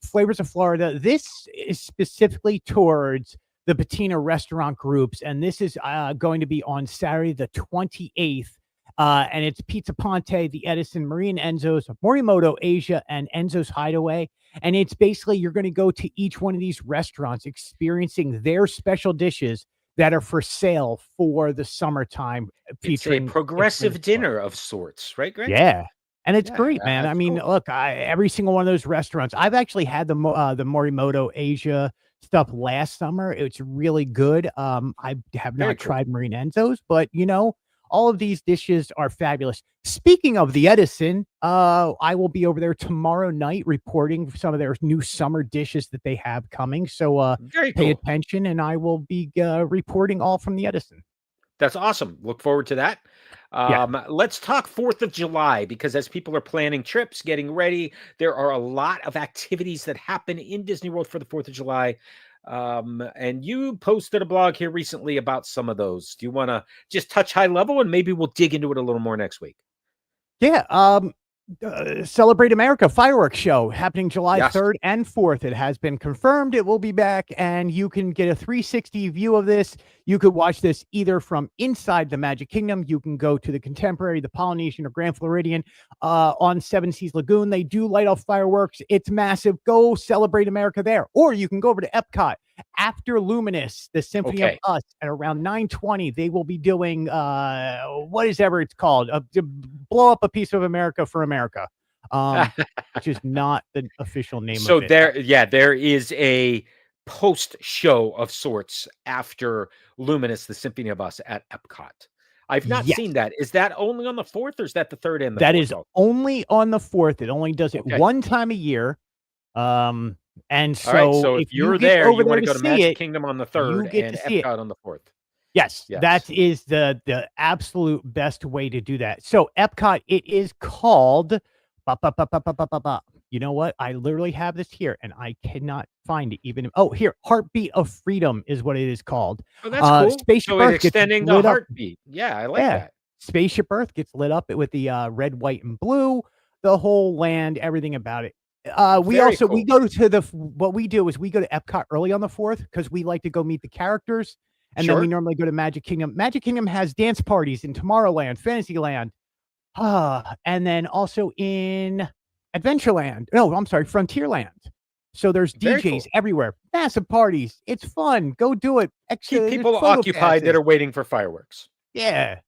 Flavors of Florida, this is specifically towards the patina restaurant groups, and this is going to be on Saturday the 28th. And it's Pizza Ponte, the Edison, Marine Enzo's, Morimoto Asia, and Enzo's Hideaway. And it's basically you're going to go to each one of these restaurants experiencing their special dishes that are for sale for the summertime, It's a featuring Flavors progressive of Florida. dinner of sorts, right, Greg? Yeah. And it's Yeah, great, man. I that's mean, cool. look, every single one of those restaurants, I've actually had the Morimoto Asia stuff last summer. It's really good. I have Very not cool. tried Marine Enzo's, but all of these dishes are fabulous. Speaking of the Edison, I will be over there tomorrow night reporting some of their new summer dishes that they have coming. So Very pay cool. attention, and I will be reporting all from the Edison. That's awesome. Look forward to that. Yeah. Let's talk 4th of July because as people are planning trips, getting ready, there are a lot of activities that happen in Disney World for the 4th of July. And you posted a blog here recently about some of those. Do you want to just touch high level and maybe we'll dig into it a little more next week? Yeah, Celebrate America fireworks show happening July Yes. 3rd and 4th. It has been confirmed it will be back, and you can get a 360 view of this. You could watch this either from inside the Magic Kingdom. You can go to the Contemporary, the Polynesian, or Grand Floridian on Seven Seas Lagoon. They do light off fireworks. It's massive. Go celebrate America there. Or you can go over to Epcot. After Luminous, the Symphony of Okay. Us, at around 9:20, they will be doing what is ever it's called, to blow up a piece of America for America, which is not the official name So of it. there is a post show of sorts after Luminous, the Symphony of Us at Epcot. I've not Yes, seen that. Is that only on the 4th or is that the 3rd and the that 4th is also? only on the 4th. It only does it Okay. one time a year. And All right. so So if if you you're get there, over you there want to to go to see Magic it, Kingdom on the you 3rd get and to see it. Epcot on the 4th. Yes, that Yes. is the absolute best way to do that. So Epcot, it is called you know what? I literally have this here and I cannot find it even. Oh, here, Heartbeat of Freedom is what it is called. Oh, that's cool. Spaceship So it's Earth gets extending the lit up. heartbeat. Yeah, I like Yeah. that. Spaceship Earth gets lit up with the red, white, and blue, the whole land, everything about it. Very We cool. go to what we do is we go to Epcot early on the 4th because we like to go meet the characters. And then we Sure. normally go to Magic Kingdom. Magic Kingdom has dance parties in Tomorrowland, Fantasyland, and then also in Adventureland. No, I'm sorry, Frontierland. So there's Very DJs cool. everywhere, massive parties. It's fun. Go do it. Keep There's people photo occupied that passes. are waiting for fireworks. Yeah,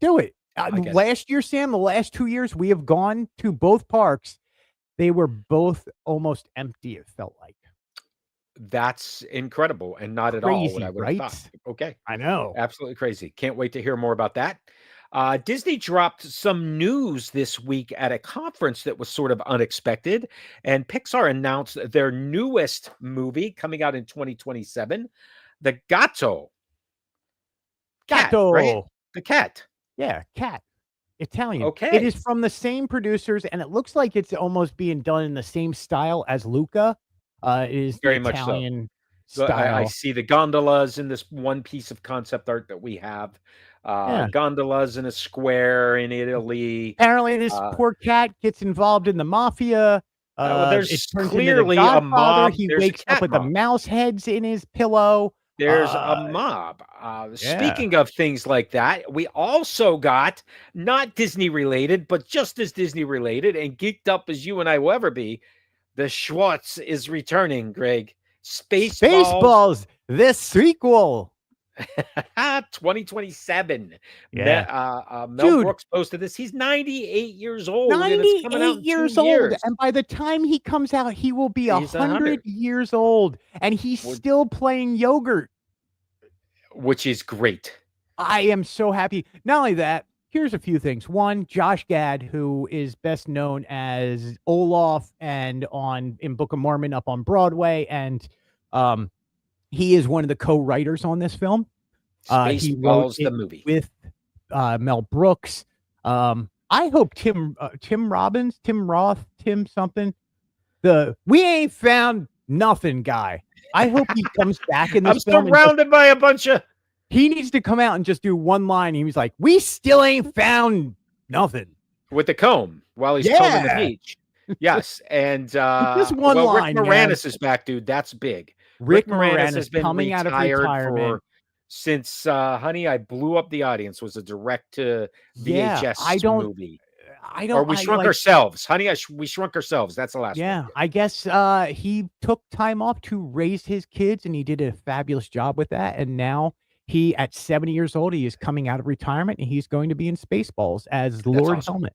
do it. I get it. Last year, Sam, the last 2 years, we have gone to both parks. They were both almost empty, it felt like. That's incredible and not at all what I Crazy, would have right? thought. Okay. I know. Absolutely crazy. Can't wait to hear more about that. Disney dropped some news this week at a conference that was sort of unexpected, and Pixar announced their newest movie coming out in 2027, The Gatto. Cat, right? Gatto. The cat. Yeah, cat. Italian. It is Okay. from the same producers, and it looks like it's almost being done in the same style as Luca. It is the Very much so. Italian I style. see the gondolas in this one piece of concept art that we have. Yeah. Gondolas in a square in Italy. Apparently, this Uh, poor cat gets involved in the mafia. well, It there's turns into the clearly a Godfather. mob. He There's a wakes up cat with the mob. mouse heads in his pillow. There's a mob. Yeah. Speaking of things like that, we also got not Disney related, but just as Disney related and geeked up as you and I will ever be. The Schwartz is returning, Greg. Spaceballs Spaceballs, this sequel. 2027. Yeah. Mel Dude. Brooks posted this. He's 98 years old, and it's coming out 98 in years 2 old. years. And by the time he comes out, he will be He's 100 100. years old. And he's Would- still playing yogurt. Which is great. I am so happy. Not only that, here's a few things. One, Josh Gad, who is best known as Olaf and in Book of Mormon up on Broadway, and he is one of the co-writers on this film. He wrote Spaceballs, it the movie. with Mel Brooks. I hope Tim Robbins, Tim Roth, Tim something, the we ain't found nothing guy. I hope he comes back in this I'm film. surrounded by a bunch of. He needs to come out and just do one line. He was like, "We still ain't found nothing." With the comb while he's combing the beach. Yes, and just one line, Rick man. Moranis is back, dude. That's big. Rick Moranis Moranis has been coming out of retired retirement. since Honey, I Blew Up the Audience was a direct to VHS movie. Or We Shrunk Ourselves. Honey, We Shrunk Ourselves. That's the last one. Yeah, I guess he took time off to raise his kids, and he did a fabulous job with that. And now he, at 70 years old, he is coming out of retirement, and he's going to be in Spaceballs as Lord awesome. Helmet.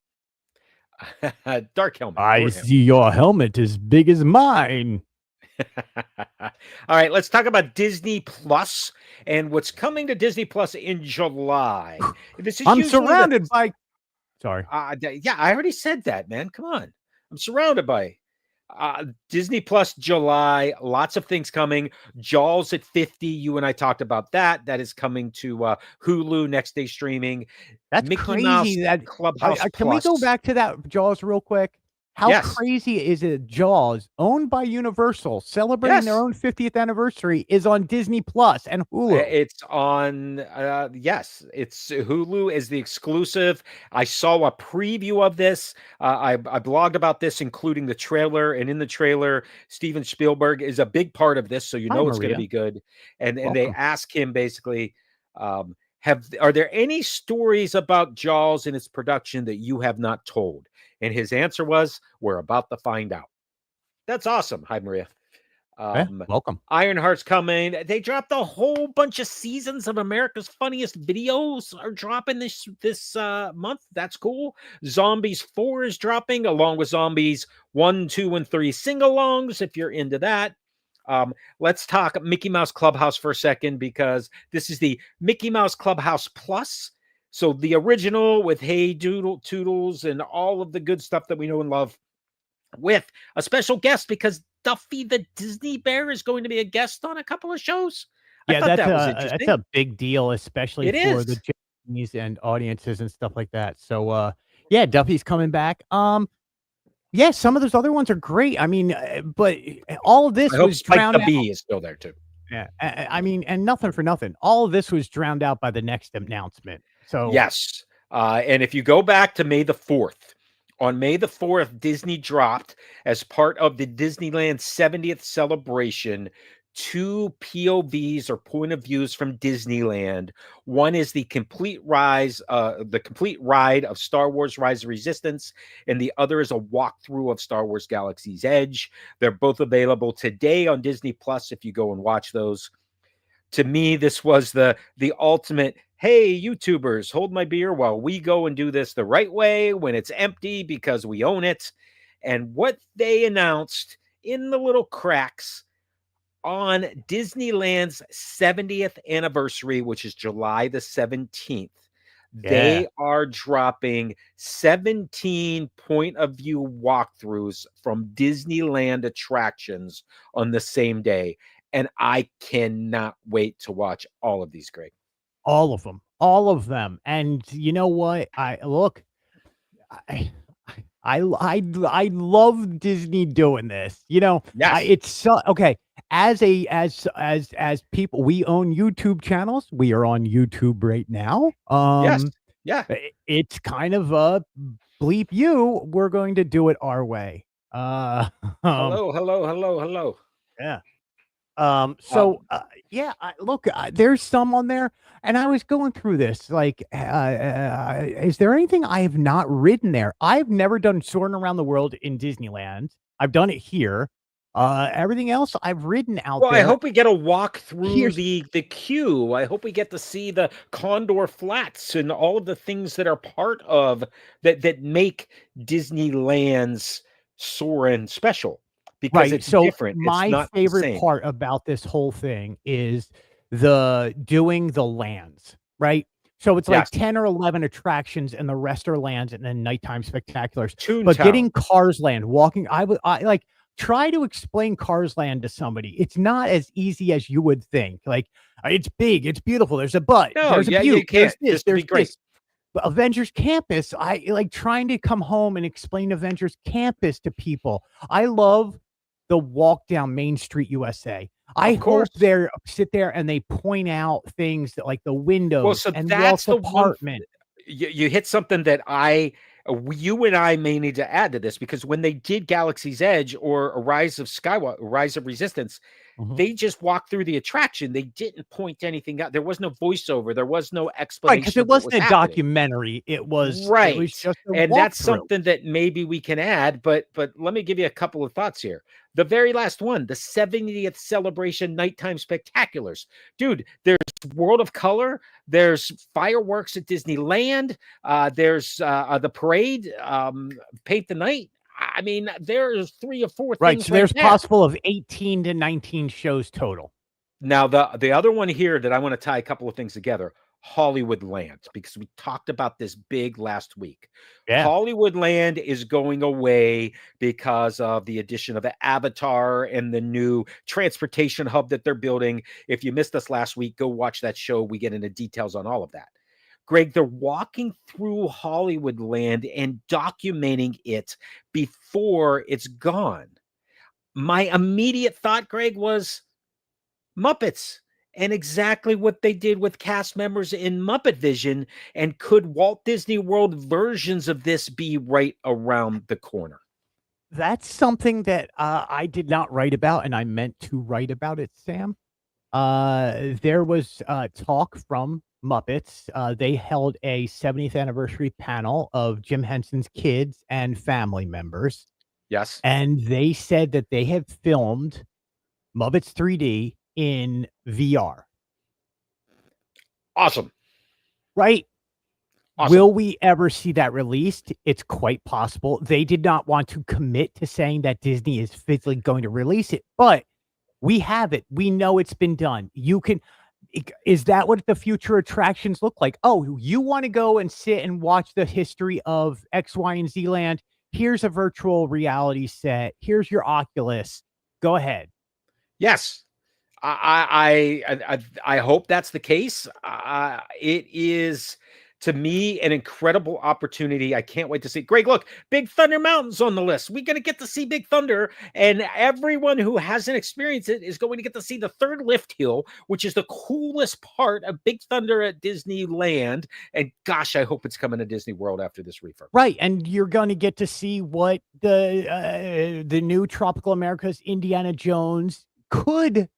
Dark Helmet. I Lord see your helmet as big as mine. All right, let's talk about Disney Plus and what's coming to Disney Plus in July. This is I'm usually surrounded by. Sorry. yeah, I already said that, man. Come on. I'm surrounded by Disney Plus July. Lots of things coming. Jaws at 50. You and I talked about that. That is coming to Hulu next day streaming. That's Mickey crazy. Mouse That Clubhouse can we go Plus. back to that Jaws real quick? How Yes. crazy is it? Jaws, owned by Universal, celebrating their Yes. own 50th anniversary, is on Disney Plus and Hulu. It's on, yes, it's Hulu is the exclusive. I saw a preview of this. I blogged about this, including the trailer. And in the trailer, Steven Spielberg is a big part of this. So you Hi, know it's going to Maria. be good. And they Welcome. ask him basically, are there any stories about Jaws and its production that you have not told? And his answer was, we're about to find out. That's awesome. Hi, Maria. Welcome. Ironheart's coming. They dropped a whole bunch of seasons of America's Funniest Videos are dropping this month. That's cool. Zombies 4 is dropping along with Zombies 1, 2, and 3 sing-alongs if you're into that. Let's talk Mickey Mouse Clubhouse for a second because this is the Mickey Mouse Clubhouse Plus. So the original with Hey Doodle Toodles and all of the good stuff that we know and love, with a special guest because Duffy the Disney Bear is going to be a guest on a couple of shows. Yeah, I thought that was that's interesting. a big deal, especially It for is. the Japanese and audiences and stuff like that. So, yeah, Duffy's coming back. Yeah, some of those other ones are great. I mean, but all of this I hope was Spike drowned the out. Bee is still there too. Yeah, I mean, and nothing for nothing. All of this was drowned out by the next announcement. So Yes. And if you go back to May the 4th, on May the 4th, Disney dropped, as part of the Disneyland 70th celebration, 2 POVs or point of views from Disneyland. One is the complete ride of Star Wars Rise of Resistance, and the other is a walkthrough of Star Wars Galaxy's Edge. They're both available today on Disney Plus if you go and watch those. To me, this was the ultimate, hey, YouTubers, hold my beer while we go and do this the right way when it's empty because we own it. And what they announced in the little cracks on Disneyland's 70th anniversary, which is July the 17th, Yeah. They are dropping 17 point of view walkthroughs from Disneyland attractions on the same day. And I cannot wait to watch all of these, Greg. All of them. All of them. And you know what? I look, I I love Disney doing this. You know, Yes. it's so okay. As a as people, we own YouTube channels. We are on YouTube right now. Yes. Yeah. It's kind of a bleep you. We're going to do it our way. Um, Hello, hello, hello, hello. yeah. Um, Yeah, look, there's some on there, and I was going through this. Like, is there anything I have not ridden there? I've never done Soaring Around the World in Disneyland. I've done it here. Everything else I've ridden out well, I there. hope we get a walk through Here's the queue. I hope we get to see the Condor Flats and all of the things that are part of that make Disneyland's Soarin' special because Right. it's So different. It's my not the favorite same. part about this whole thing is the doing the lands, right? So it's like Yes. 10 or 11 attractions and the rest are lands and then nighttime spectaculars. But Toontown. getting Cars Land, walking, I like try to explain Cars Land to somebody. It's not as easy as you would think. Like it's big, it's beautiful. There's a butt, No, there's a yeah, you butte, can't. This would be there's great. this. But Avengers Campus, I like trying to come home and explain Avengers Campus to people. I love the walk down Main Street USA. I Of hope course. they sit there and they point out things that like the Well, windows so and that's Walt's the one apartment. you hit something that you and I may need to add to this because when they did Galaxy's Edge or a Rise of Resistance, Mhm. they just walked through the attraction. They didn't point anything out. There was no voiceover. There was no Right, because explanation it of what was wasn't a happening. documentary. It was Right. just a And that's walkthrough. something that maybe we can add, but let me give you a couple of thoughts here. The very last one, the 70th celebration nighttime spectaculars. Dude, there's World of Color, there's fireworks at Disneyland, there's the parade, Paint the Night. I mean, there's 3 or 4 Right, things so right there's there. possible of 18 to 19 shows total. Now, the other one here that I want to tie a couple of things together, Hollywood Land, because we talked about this big last week. Yeah. Hollywood Land is going away because of the addition of the Avatar and the new transportation hub that they're building. If you missed us last week, go watch that show. We get into details on all of that. Greg, they're walking through Hollywood Land and documenting it before it's gone. My immediate thought, Greg, was Muppets and exactly what they did with cast members in Muppet Vision. And could Walt Disney World versions of this be right around the corner? That's something that, I did not write about, and I meant to write about it, Sam. There was, talk from Muppets. They held a 70th anniversary panel of Jim Henson's kids and family members, Yes. and they said that they have filmed Muppets 3D in VR, Awesome. right? Awesome. Will we ever see that released? It's quite possible. They did not want to commit to saying that Disney is physically going to release it, but we have it. We know it's been done. You can is that what the future attractions look like? Oh, you want to go and sit and watch the history of X, Y, and Z land? Here's a virtual reality set. Here's your Oculus. Go ahead. Yes. I hope that's the case. It is to me an incredible opportunity. I can't wait to see. Greg, look, Big Thunder Mountain's on the list. We're going to get to see Big Thunder, and everyone who hasn't experienced it is going to get to see the third lift hill, which is the coolest part of Big Thunder at Disneyland. And gosh, I hope it's coming to Disney World after this refurb. Right, and you're going to get to see what the new Tropical America's Indiana Jones could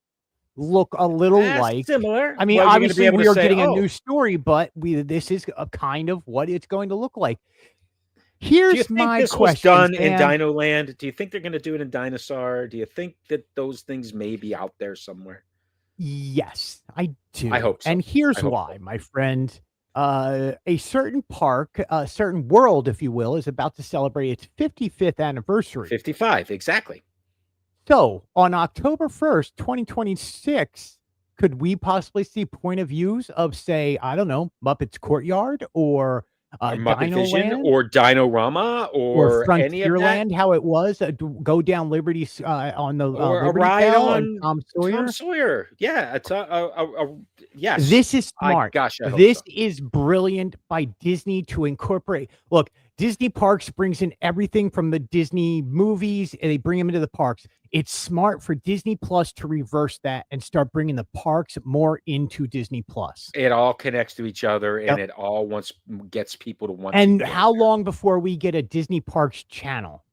look a little like. Similar. I mean, Well, you're going to be obviously, able we to are say, getting a oh, new story, but this is a kind of what it's going to look like. do you Here's think my this was question, done in Sam. Dino Land? Do you think they're going to do it in Dinosaur? Do you think that those things may be out there somewhere? Yes, I I do. hope so. And here's I hope why, so. my friend. A certain park, a certain world, if you will, is about to celebrate its 55th anniversary. 55, exactly. So on October 1st, 2026, could we possibly see point of views of, say, I don't know, Muppets Courtyard or Or Muppet Dino Vision Land or Dinorama or or any of that, Frontierland? How it was go down Liberty on the or a Liberty ride Bell and on Tom Tom Sawyer. Sawyer. Yeah, it's a yes. This is I smart. gosh, I hope This so. is brilliant by Disney to incorporate. Look, Disney Parks brings in everything from the Disney movies and they bring them into the parks. It's smart for Disney Plus to reverse that and start bringing the parks more into Disney Plus. It all connects to each other, and Yep. it all gets people to want to And go how there. long before we get a Disney Parks channel?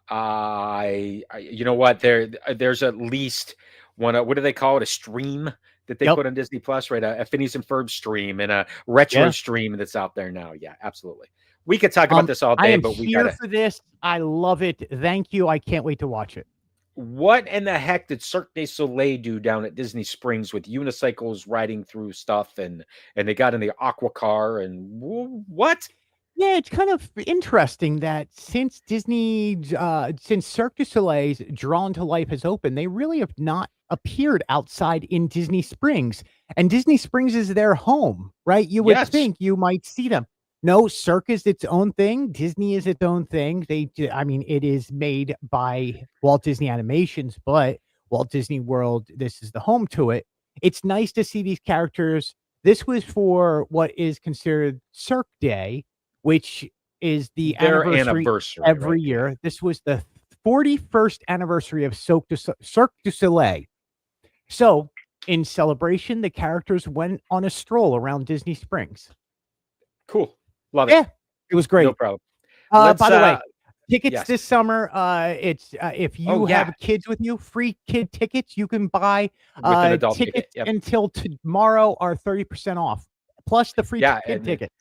You know what? There's at least one. What do they call it? A stream that they Yep. put on Disney Plus, right? A Phineas and Ferb stream and a retro Yeah. stream that's out there now. Yeah, absolutely. We could talk about this all I day, am but we here gotta. for this. I love it. Thank you. I can't wait to watch it. What in the heck did Cirque du Soleil do down at Disney Springs with unicycles riding through stuff and they got in the aqua car and what? Yeah, it's kind of interesting that since Cirque du Soleil's Drawn to Life has opened, they really have not appeared outside in Disney Springs. And Disney Springs is their home, right? You would Yes, think you might see them. No, Cirque is its own thing. Disney is its own thing. I mean, it is made by Walt Disney Animations, but Walt Disney World, this is the home to it. It's nice to see these characters. This was for what is considered Cirque Day, which is the their anniversary anniversary, right? every Yeah. year. This was the 41st anniversary of Cirque du Soleil. So, in celebration, the characters went on a stroll around Disney Springs. Cool. Love it. Yeah, it was No great. problem. Let's By the way, tickets yes. this summer, it's if Oh you yeah, have kids with you, free kid tickets. You can buy with an adult ticket. tickets Yep. until tomorrow are 30% off, plus the free Yeah, kid ticket.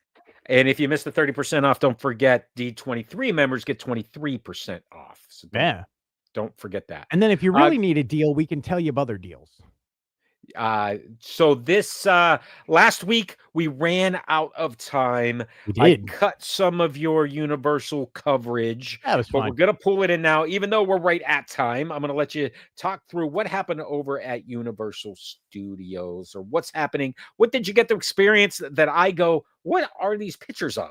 and if you miss the 30% off, don't forget D23 members get 23% off. So Yeah. don't forget that. And then if you Uh, really need a deal, we can tell you of other deals. so this last week we ran out of time. We I did. cut some of your Universal coverage, That was but we're fun. gonna pull it in now. Even though we're right at time, I'm gonna let you talk through what happened over at Universal Studios or what's happening. What did you get to experience that I go, what are these pictures of?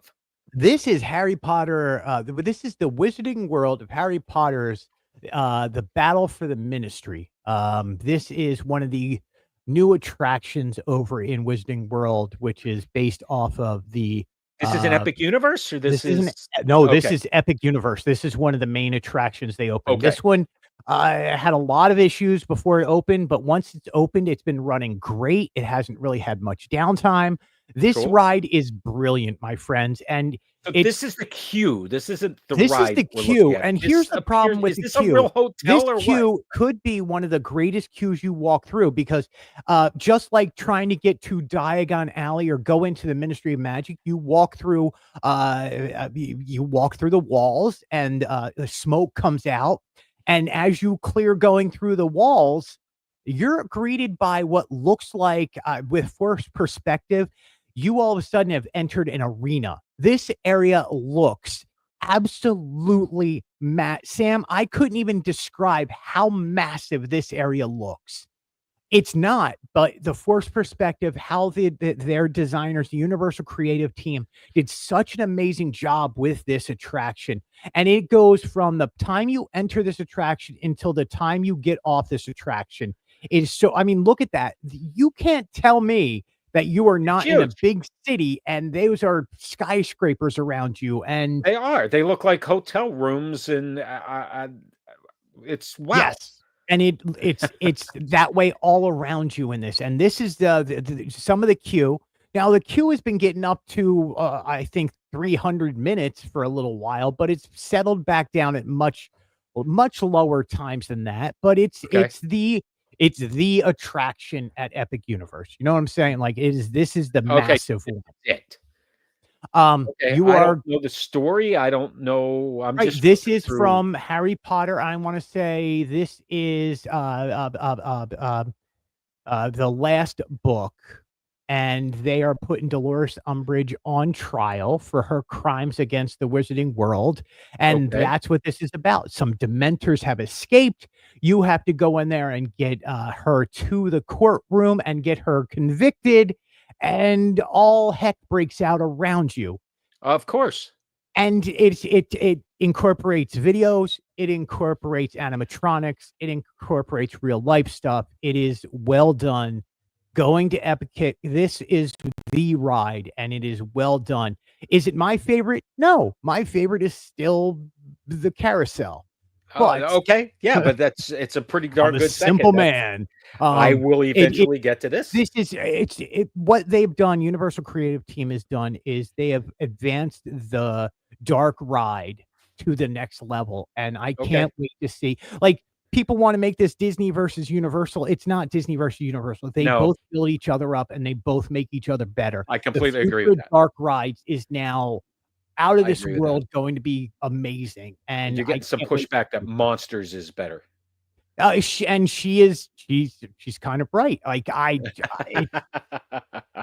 This is Harry Potter. This is the Wizarding World of Harry Potter's the Battle for the Ministry. This is one of the new attractions over in Wizarding World, which is based off of the This is an uh, Epic Universe, or this this isn't is no, this okay? is Epic Universe. This is one of the main attractions they opened. Okay, This one had a lot of issues before it opened, but once it's opened, it's been running great. It hasn't really had much downtime. This cool. ride is brilliant, my friends, and So this it's is the queue. This isn't the this is ride the we're looking queue, at. and This here's the appears problem with is the this a real queue. This hotel or what? queue could be one of the greatest queues you walk through because, just like trying to get to Diagon Alley or go into the Ministry of Magic, you walk through, you walk through the walls, and the smoke comes out, and as you clear going through the walls, you're greeted by what looks like, with first perspective, you all of a sudden have entered an arena. This area looks absolutely Sam, I couldn't even describe how massive this area looks. It's not, but the forced perspective, how their designers, the Universal creative team, did such an amazing job with this attraction. And it goes from the time you enter this attraction until the time you get off this attraction. It is so, I mean, look at that. You can't tell me that you are not in a Huge. big city and those are skyscrapers around you. And They are. They look like hotel rooms, and it's wow. yes. And it's that way all around you in this. And this is some of the queue. Now the queue has been getting up to I think 300 minutes for a little while, but it's settled back down at much lower times than that. But Okay. it's the attraction at Epic Universe. You know what I'm saying? Like this is the Okay. massive one. It. Okay. You I are don't know the story. I don't know. I'm right. just This flipping is through. from Harry Potter. I want to say this is the last book. and they are putting Dolores Umbridge on trial for her crimes against the Wizarding World, and Okay. that's what this is about. Some Dementors have escaped. You have to go in there and get her to the courtroom and get her convicted, and all heck breaks out around you. Of course. And it incorporates videos, it incorporates animatronics, it incorporates real life stuff. It is well done. Going to Epic Kit, this is the ride, and it is well done. Is it my favorite? No, my favorite is still the carousel. But Okay. Yeah, but it's a pretty darn I'm a good simple second. man. I will It eventually get to this. this is what they've done, Universal Creative Team has done is they have advanced the dark ride to the next level, and I Okay. can't wait to see. Like, people want to make this Disney versus Universal. It's not Disney versus Universal. They No. both build each other up, and they both make each other better. I The completely agree future with that. dark rides is now out of I this agree with that. world, going to be amazing, and You're I getting some can't wait. pushback that Monsters is better. She's kind of right. Like,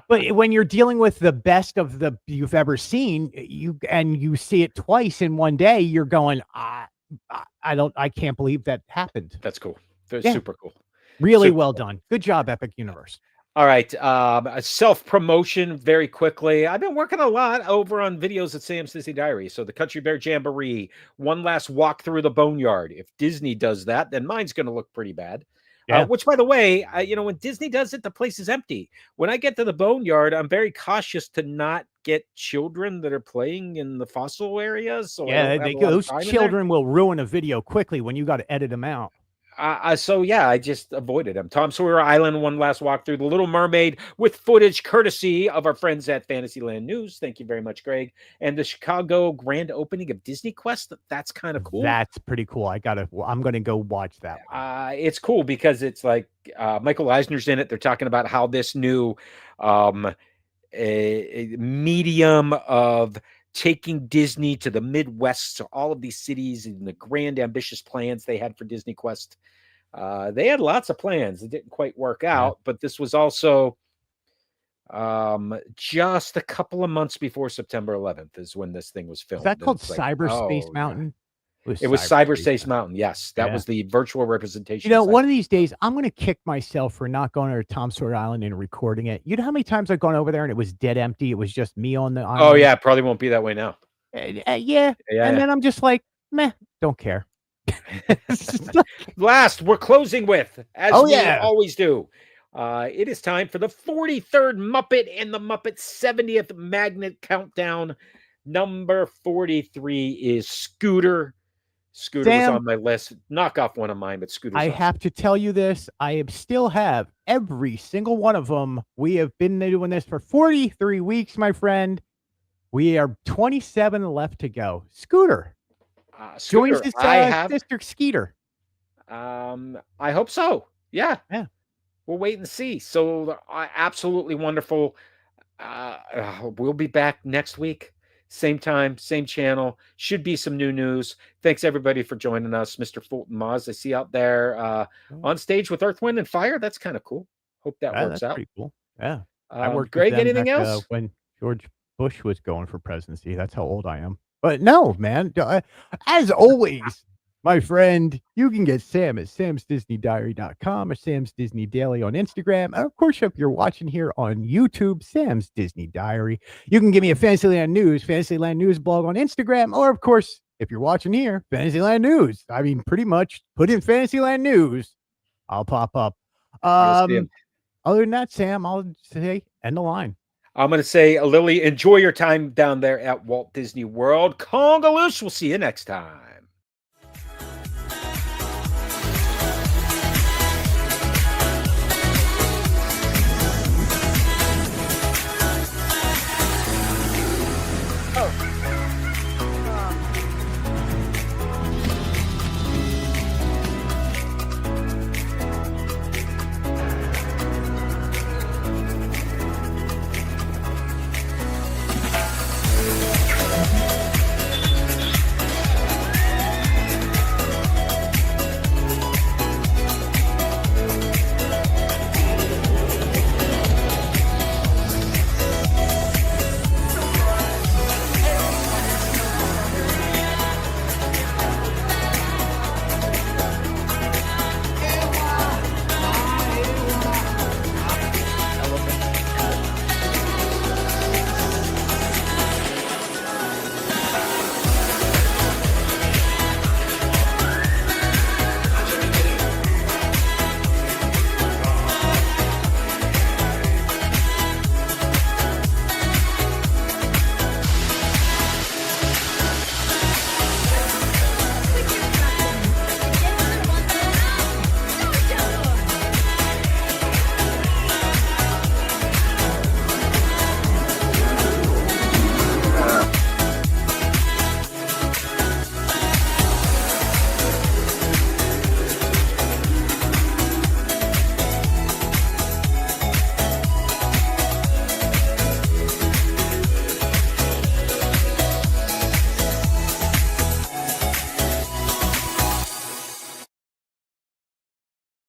but when you're dealing with the best of the you've ever seen, you see it twice in one day, you're going, I can't believe that happened. That's cool. That's Yeah. super cool. Really Super well cool. done. Good job, Epic Universe. All right. A self-promotion very quickly. I've been working a lot over on videos at Sam's Disney Diary. So the Country Bear Jamboree, one last walk through the Boneyard. If Disney does that, then mine's going to look pretty bad. Yeah. Which, by the way, when Disney does it, the place is empty. When I get to the Boneyard, I'm very cautious to not get children that are playing in the fossil areas. So I don't have a lot of those time in there. children will ruin a video quickly when you got to edit them out. So yeah, I just avoided them. Tom Sawyer Island, one last walk through. The Little Mermaid with footage courtesy of our friends at Fantasyland News. Thank you very much, Greg. And the Chicago grand opening of Disney Quest. That's kind of cool. That's pretty cool. I'm going to go watch that one. It's cool because it's like Michael Eisner's in it. They're talking about how this new a medium of taking Disney to the Midwest, so all of these cities and the grand ambitious plans they had for Disney Quest. They had lots of plans. It didn't quite work out, but this was also just a couple of months before September 11th is when this thing was filmed. Is that called It's like, Cyberspace oh, Mountain? It was Cyberspace Mountain. Yes, that Yeah. was the virtual representation. One of these days, I'm going to kick myself for not going over to Tom Sawyer Island and recording it. You know how many times I've gone over there and it was dead empty? It was just me on the island. Oh, yeah. Probably won't be that way now. Yeah. And then I'm just like, meh, don't care. Last, we're closing with, as we always do. It is time for the 43rd Muppet and the Muppet 70th Magnet Countdown. Number 43 is Scooter. Scooter Sam, was on my list. Knock off one of mine, but Scooter's I have to tell you this. I still have every single one of them. We have been doing this for 43 weeks, my friend. We are 27 left to go. Scooter joins his sister Skeeter. I hope so. Yeah. We'll wait and see. So absolutely wonderful. We'll be back next week. Same time, same channel. Should be some new news. Thanks everybody for joining us. Mr. Fulton Maz, I see out there on stage with Earth, Wind, and Fire. That's kind of cool. Hope that works out. Pretty cool. Yeah. I worked Greg, anything else? When George Bush was going for presidency. That's how old I am. But no, man. As always, my friend, you can get Sam at samsdisneydiary.com or Sam's Disney Daily on Instagram. And of course, if you're watching here on YouTube, Sam's Disney Diary. You can give me a Fantasyland News blog on Instagram. Or, of course, if you're watching here, Fantasyland News. I mean, pretty much put in Fantasyland News. I'll pop up. Other than that, Sam, I'll say end the line. I'm going to say, Lily, enjoy your time down there at Walt Disney World. Congaloosh. We'll see you next time. Oh.